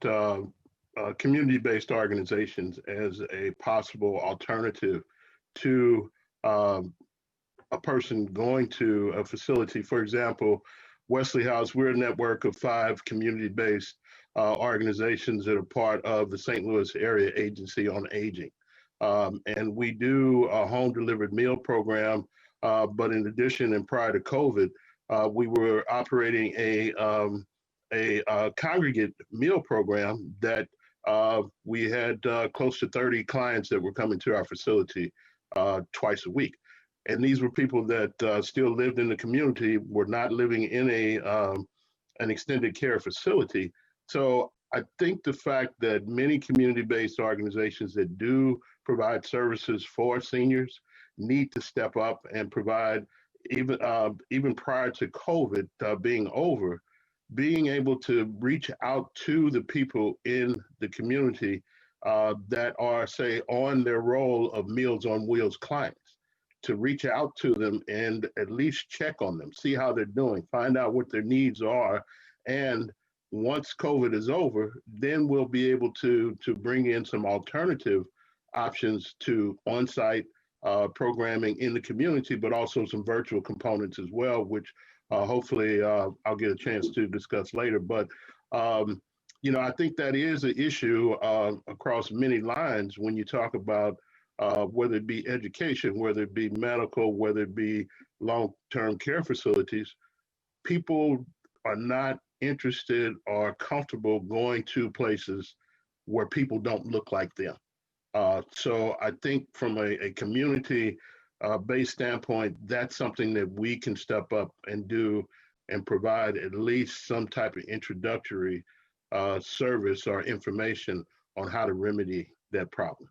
community-based organizations as a possible alternative to a person going to a facility. For example, Wesley House, we're a network of 5 community-based organizations that are part of the St. Louis Area Agency on Aging. And we do a home-delivered meal program, but in addition and prior to COVID, we were operating a congregate meal program that we had close to 30 clients that were coming to our facility twice a week. And these were people that still lived in the community, were not living in an extended care facility. So I think the fact that many community-based organizations that do provide services for seniors need to step up and provide, even prior to COVID being over, being able to reach out to the people in the community that are, say, on their role of Meals on Wheels clients, to reach out to them and at least check on them, see how they're doing, find out what their needs are. And once COVID is over, then we'll be able to bring in some alternative options to on-site programming in the community, but also some virtual components as well, which hopefully I'll get a chance to discuss later. But, you know, I think that is an issue across many lines when you talk about whether it be education, whether it be medical, whether it be long-term care facilities. People are not interested or comfortable going to places where people don't look like them. So I think from a community based standpoint, that's something that we can step up and do and provide at least some type of introductory service or information on how to remedy that problem.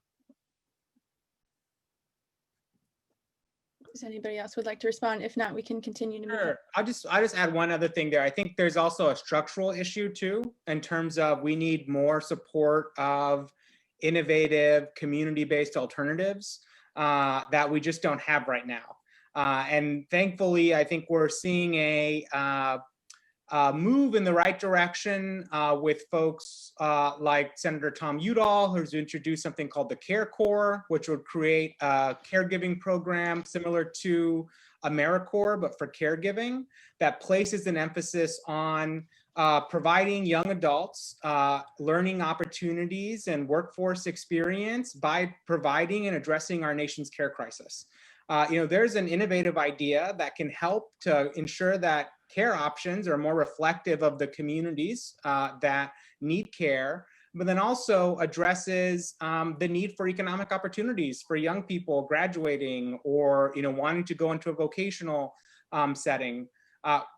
Does anybody else would like to respond? If not, we can continue to move on. Sure. I'll just add one other thing there. I think there's also a structural issue too, in terms of we need more support of innovative community-based alternatives that we just don't have right now. And thankfully, I think we're seeing a move in the right direction with folks like Senator Tom Udall, who's introduced something called the Care Corps, which would create a caregiving program similar to AmeriCorps, but for caregiving, that places an emphasis on providing young adults learning opportunities and workforce experience by providing and addressing our nation's care crisis. There's an innovative idea that can help to ensure that care options are more reflective of the communities that need care, but then also addresses the need for economic opportunities for young people graduating or wanting to go into a vocational setting.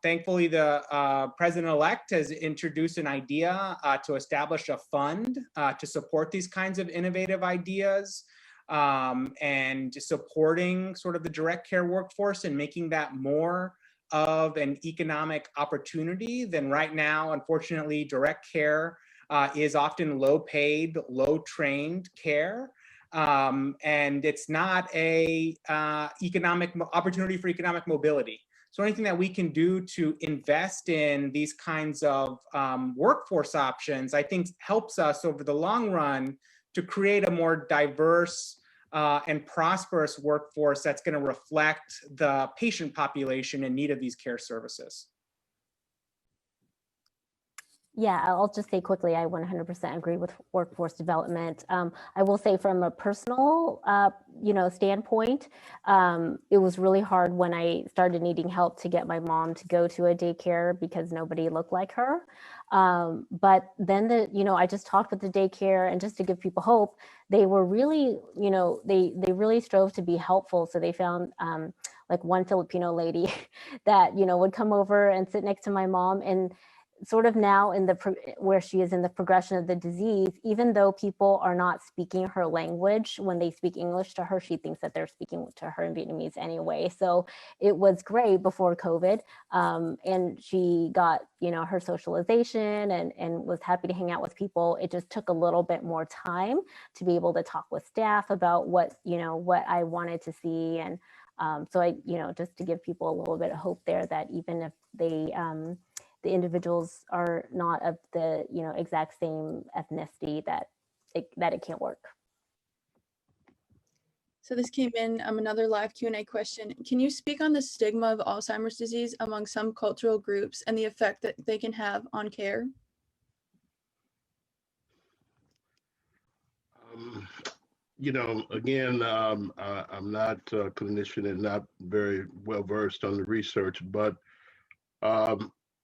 Thankfully, the president-elect has introduced an idea to establish a fund to support these kinds of innovative ideas and supporting sort of the direct care workforce and making that more of an economic opportunity than right now. Unfortunately, direct care is often low paid, low trained care. And it's not a economic opportunity for economic mobility. So anything that we can do to invest in these kinds of workforce options, I think helps us over the long run to create a more diverse and prosperous workforce that's going to reflect the patient population in need of these care services. Yeah, I'll just say quickly, I 100% agree with workforce development. I will say from a personal, standpoint, it was really hard when I started needing help to get my mom to go to a daycare because nobody looked like her. But then I just talked with the daycare, and just to give people hope, they were really, they really strove to be helpful. So they found like one Filipino lady that, would come over and sit next to my mom, and sort of now where she is in the progression of the disease, even though people are not speaking her language, when they speak English to her, she thinks that they're speaking to her in Vietnamese anyway. So it was great before COVID. And she got, her socialization and was happy to hang out with people. It just took a little bit more time to be able to talk with staff about what I wanted to see. And so I, just to give people a little bit of hope there, that even if they, the individuals are not of the exact same ethnicity, that it can't work. So this came in another live Q&A question. Can you speak on the stigma of Alzheimer's disease among some cultural groups and the effect that they can have on care? Again, I'm not a clinician and not very well versed on the research, but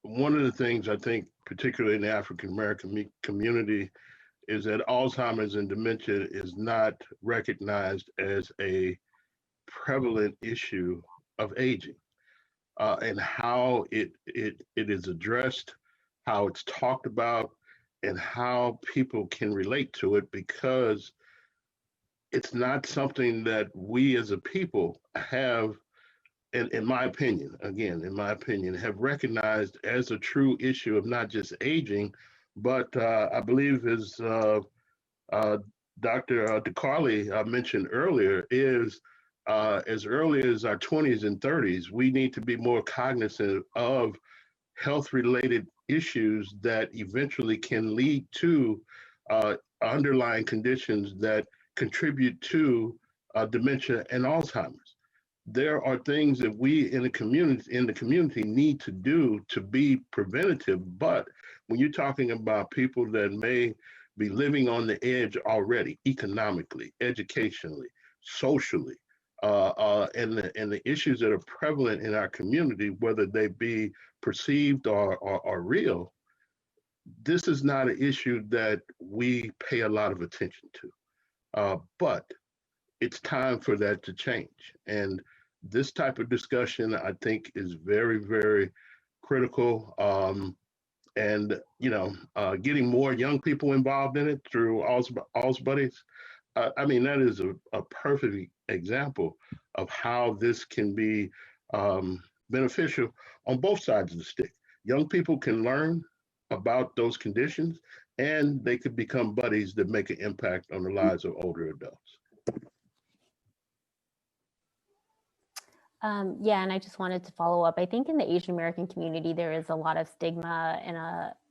one of the things I think, particularly in the African American community, is that Alzheimer's and dementia is not recognized as a prevalent issue of aging, and how it is addressed, how it's talked about, and how people can relate to it, because it's not something that we as a people have, in my opinion, have recognized as a true issue of not just aging, but I believe as Dr. DeCarli mentioned earlier, is as early as our 20s and 30s, we need to be more cognizant of health-related issues that eventually can lead to underlying conditions that contribute to dementia and Alzheimer's. There are things that we in the community need to do to be preventative. But when you're talking about people that may be living on the edge already, economically, educationally, socially, and the issues that are prevalent in our community, whether they be perceived or real, this is not an issue that we pay a lot of attention to. But it's time for that to change. And this type of discussion, I think, is very, very critical. And getting more young people involved in it through All's Buddies, I mean, that is a perfect example of how this can be beneficial on both sides of the stick. Young people can learn about those conditions, and they could become buddies that make an impact on the lives of older adults. Yeah, and I just wanted to follow up. I think in the Asian American community, there is a lot of stigma,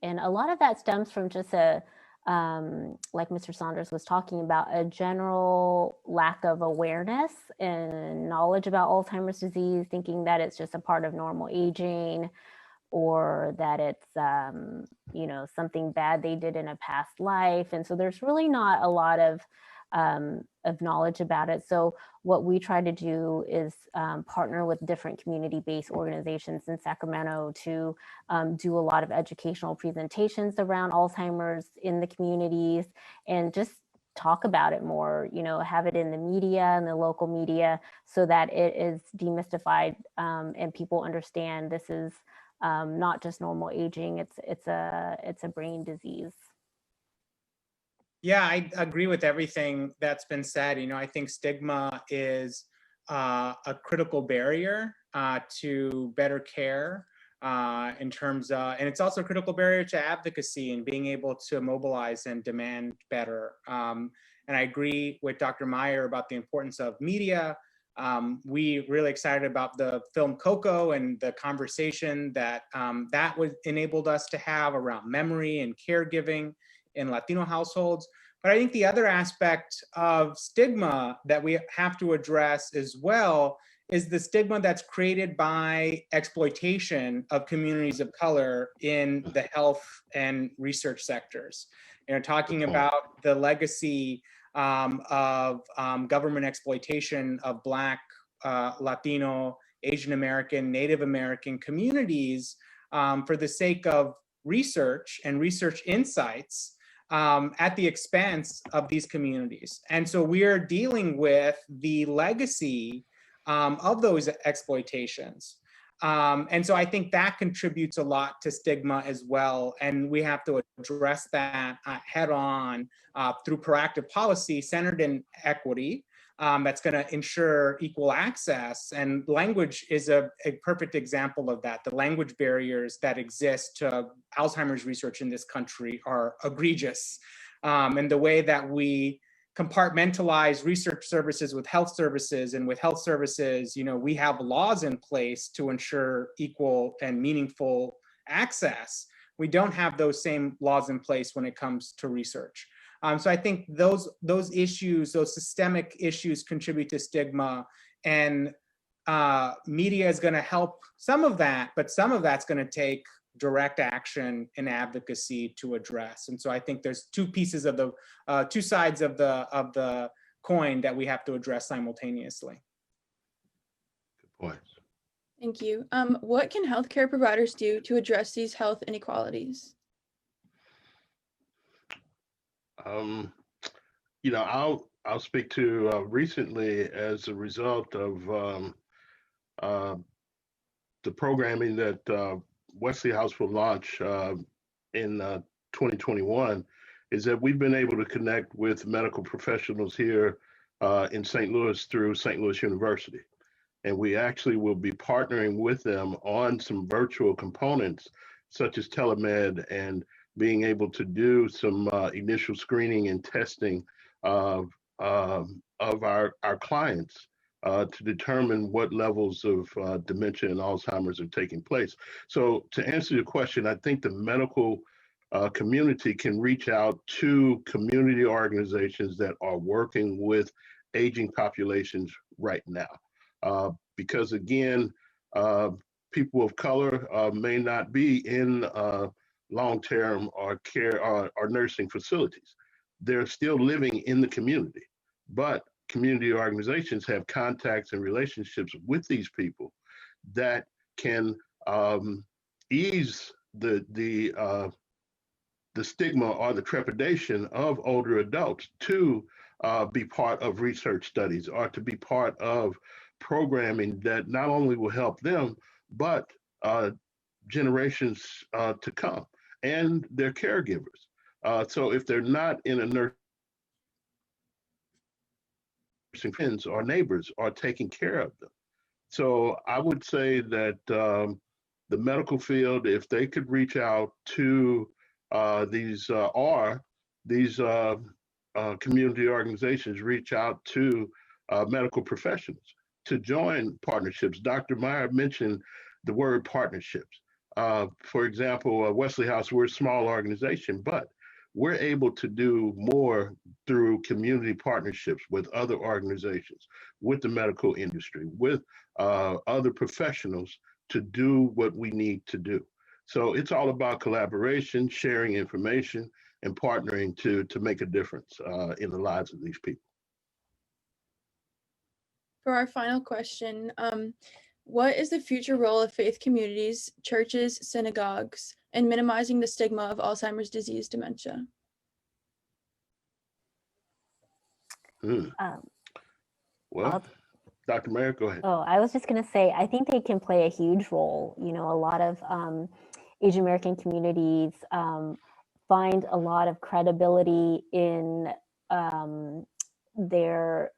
and a lot of that stems from just like Mr. Saunders was talking about, a general lack of awareness and knowledge about Alzheimer's disease, thinking that it's just a part of normal aging, or that it's something bad they did in a past life. And so there's really not a lot of knowledge about it. So what we try to do is partner with different community-based organizations in Sacramento to do a lot of educational presentations around Alzheimer's in the communities, and just talk about it more, have it in the media and the local media, so that it is demystified and people understand this is not just normal aging, it's a brain disease. Yeah, I agree with everything that's been said. I think stigma is a critical barrier to better care in terms of, and it's also a critical barrier to advocacy and being able to mobilize and demand better. And I agree with Dr. Meyer about the importance of media. We really excited about the film Coco and the conversation that that enabled us to have around memory and caregiving in Latino households. But I think the other aspect of stigma that we have to address as well is the stigma that's created by exploitation of communities of color in the health and research sectors. Talking about the legacy of government exploitation of Black, Latino, Asian American, Native American communities for the sake of research and research insights at the expense of these communities. And so we're dealing with the legacy of those exploitations. And so I think that contributes a lot to stigma as well. And we have to address that head on through proactive policy centered in equity that's going to ensure equal access. And language is a perfect example of that. The language barriers that exist to Alzheimer's research in this country are egregious. And the way that we compartmentalize research services with health services, and with health services, we have laws in place to ensure equal and meaningful access. We don't have those same laws in place when it comes to research. So I think those issues, those systemic issues, contribute to stigma, and media is going to help some of that, but some of that's going to take direct action and advocacy to address. And so I think there's two pieces of the two sides of the coin that we have to address simultaneously. Good point. Thank you. What can healthcare providers do to address these health inequalities? I'll speak to recently, as a result of the programming that Wesley House will launch in 2021, is that we've been able to connect with medical professionals here in St. Louis through St. Louis University. And we actually will be partnering with them on some virtual components, such as telemed, and being able to do some initial screening and testing of our clients to determine what levels of dementia and Alzheimer's are taking place. So to answer your question, I think the medical community can reach out to community organizations that are working with aging populations right now. Because again, people of color may not be in long-term or care or nursing facilities. They're still living in the community, but community organizations have contacts and relationships with these people that can ease the stigma or the trepidation of older adults to be part of research studies or to be part of programming that not only will help them, but generations to come and their caregivers. So if they're not in a nursing, friends or neighbors are taking care of them. So I would say that the medical field, if they could reach out to these community organizations, reach out to medical professionals to join partnerships. Dr. Meyer mentioned the word partnerships. For example, Wesley House, we're a small organization, but we're able to do more through community partnerships with other organizations, with the medical industry, with other professionals to do what we need to do. So it's all about collaboration, sharing information, and partnering to make a difference in the lives of these people. For our final question, what is the future role of faith communities, churches, synagogues, in minimizing the stigma of Alzheimer's disease dementia? Well, Dr. Meyer, go ahead. Oh, I was just going to say, I think they can play a huge role. You know, a lot of Asian American communities find a lot of credibility in their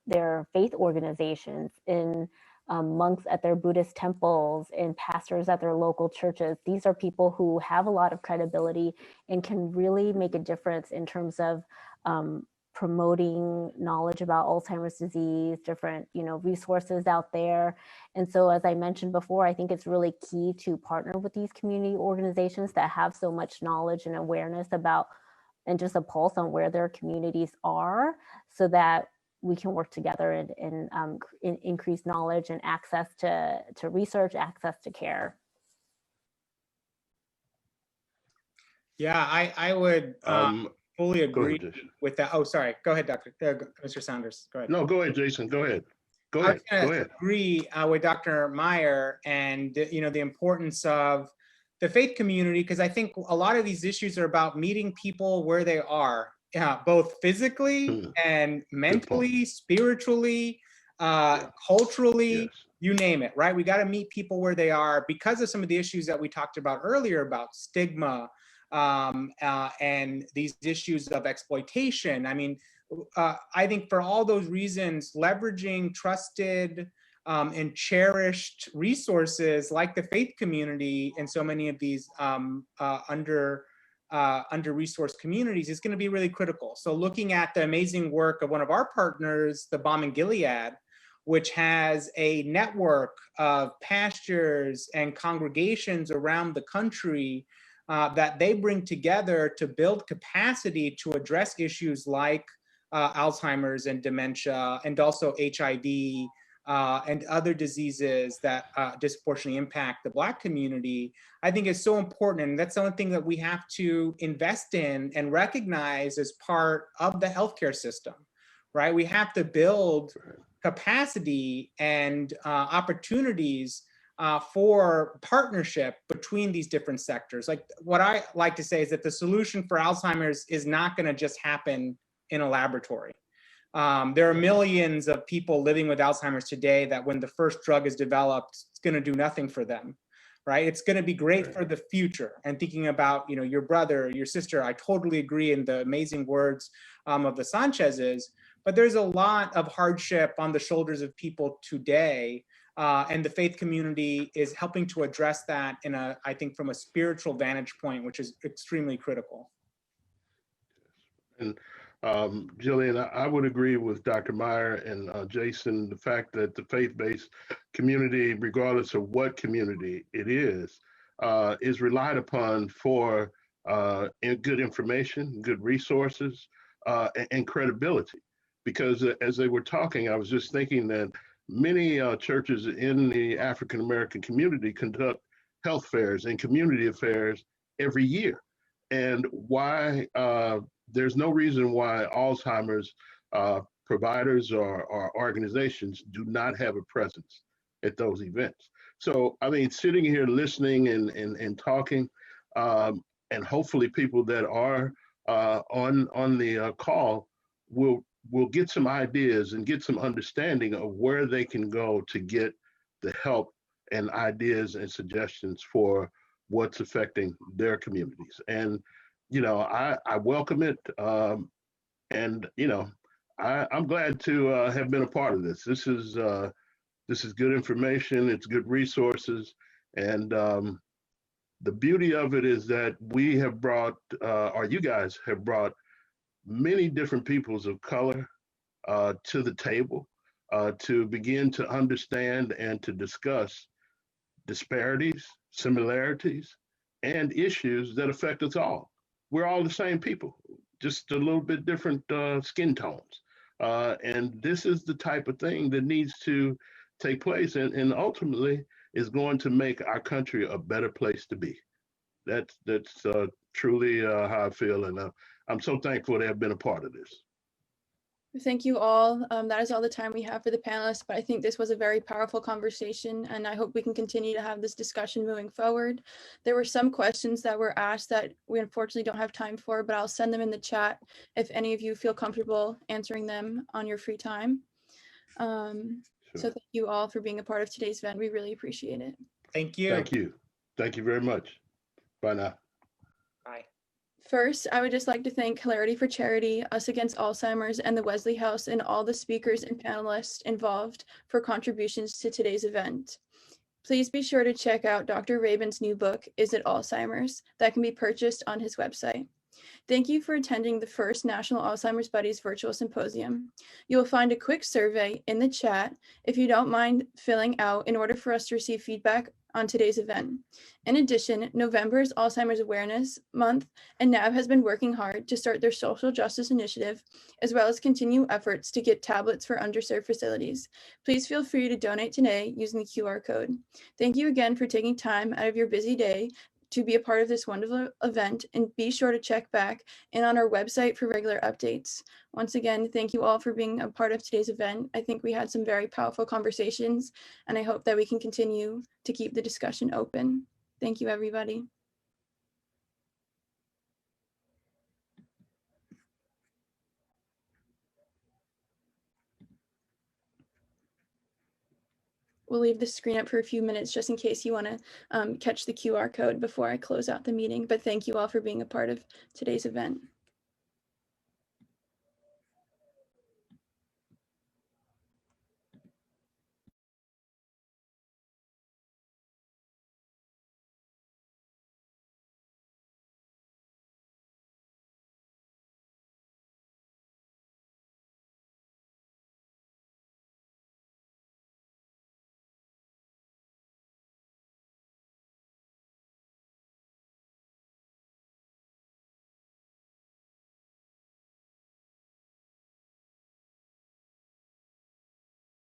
faith organizations, in monks at their Buddhist temples, in pastors at their local churches. These are people who have a lot of credibility and can really make a difference in terms of promoting knowledge about Alzheimer's disease, different, resources out there. And so, as I mentioned before, I think it's really key to partner with these community organizations that have so much knowledge and awareness about, and just a pulse on where their communities are, so that we can work together and increase knowledge and access to research, access to care. Yeah, I would fully agree with that. Oh, sorry. Go ahead, Mr. Saunders. Go ahead. No, go ahead, Jason. Go ahead. Go ahead. I agree with Dr. Meyer and the importance of the faith community, because I think a lot of these issues are about meeting people where they are. Both physically and mentally, spiritually, culturally, yes. You name it, right? We got to meet people where they are because of some of the issues that we talked about earlier about stigma and these issues of exploitation. I mean, I think for all those reasons, leveraging trusted and cherished resources like the faith community and so many of these under-resourced communities is going to be really critical. So looking at the amazing work of one of our partners, the Balm in Gilead, which has a network of pastures and congregations around the country that they bring together to build capacity to address issues like Alzheimer's and dementia, and also HIV, and other diseases that disproportionately impact the Black community, I think is so important. And that's something that we have to invest in and recognize as part of the healthcare system, right? We have to build capacity and opportunities for partnership between these different sectors. Like what I like to say is that the solution for Alzheimer's is not going to just happen in a laboratory. There are millions of people living with Alzheimer's today that when the first drug is developed, it's going to do nothing for them, right? It's going to be great for the future. And thinking about, your brother, your sister, I totally agree in the amazing words of the Sanchezes, but there's a lot of hardship on the shoulders of people today. And the faith community is helping to address that I think from a spiritual vantage point, which is extremely critical. And Jillian, I would agree with Dr. Meyer and Jason, the fact that the faith-based community, regardless of what community it is relied upon for good information, good resources, and credibility. Because as they were talking, I was just thinking that many churches in the African-American community conduct health fairs and community affairs every year. And why there's no reason why Alzheimer's providers or organizations do not have a presence at those events. So, I mean, sitting here listening and talking, and hopefully people that are on the call will get some ideas and get some understanding of where they can go to get the help and ideas and suggestions for what's affecting their communities. And, you know, I welcome it. And, you know, I'm glad to have been a part of this. This is good information. It's good resources. And the beauty of it is that we have brought, or you guys have brought, many different peoples of color to the table to begin to understand and to discuss disparities, similarities, and issues that affect us all. We're all the same people, just a little bit different skin tones. And this is the type of thing that needs to take place and ultimately is going to make our country a better place to be. That's truly how I feel. And I'm so thankful to have been a part of this. Thank you all. That is all the time we have for the panelists, but I think this was a very powerful conversation, and I hope we can continue to have this discussion moving forward. There were some questions that were asked that we unfortunately don't have time for, but I'll send them in the chat if any of you feel comfortable answering them on your free time. So thank you all for being a part of today's event. We really appreciate it. Thank you. Thank you. Thank you very much. Bye now. Bye. First, I would just like to thank Hilarity for Charity, Us Against Alzheimer's, and the Wesley House, and all the speakers and panelists involved for contributions to today's event. Please be sure to check out Dr. Rabin's new book, Is It Alzheimer's?, that can be purchased on his website. Thank you for attending the first National Alzheimer's Buddies Virtual Symposium. You will find a quick survey in the chat if you don't mind filling out in order for us to receive feedback on today's event. In addition, November is Alzheimer's Awareness Month, and NAV has been working hard to start their social justice initiative, as well as continue efforts to get tablets for underserved facilities. Please feel free to donate today using the QR code. Thank you again for taking time out of your busy day to be a part of this wonderful event, and be sure to check back in on our website for regular updates. Once again, thank you all for being a part of today's event. I think we had some very powerful conversations, and I hope that we can continue to keep the discussion open. Thank you, everybody. We'll leave the screen up for a few minutes just in case you want to catch the QR code before I close out the meeting. But thank you all for being a part of today's event.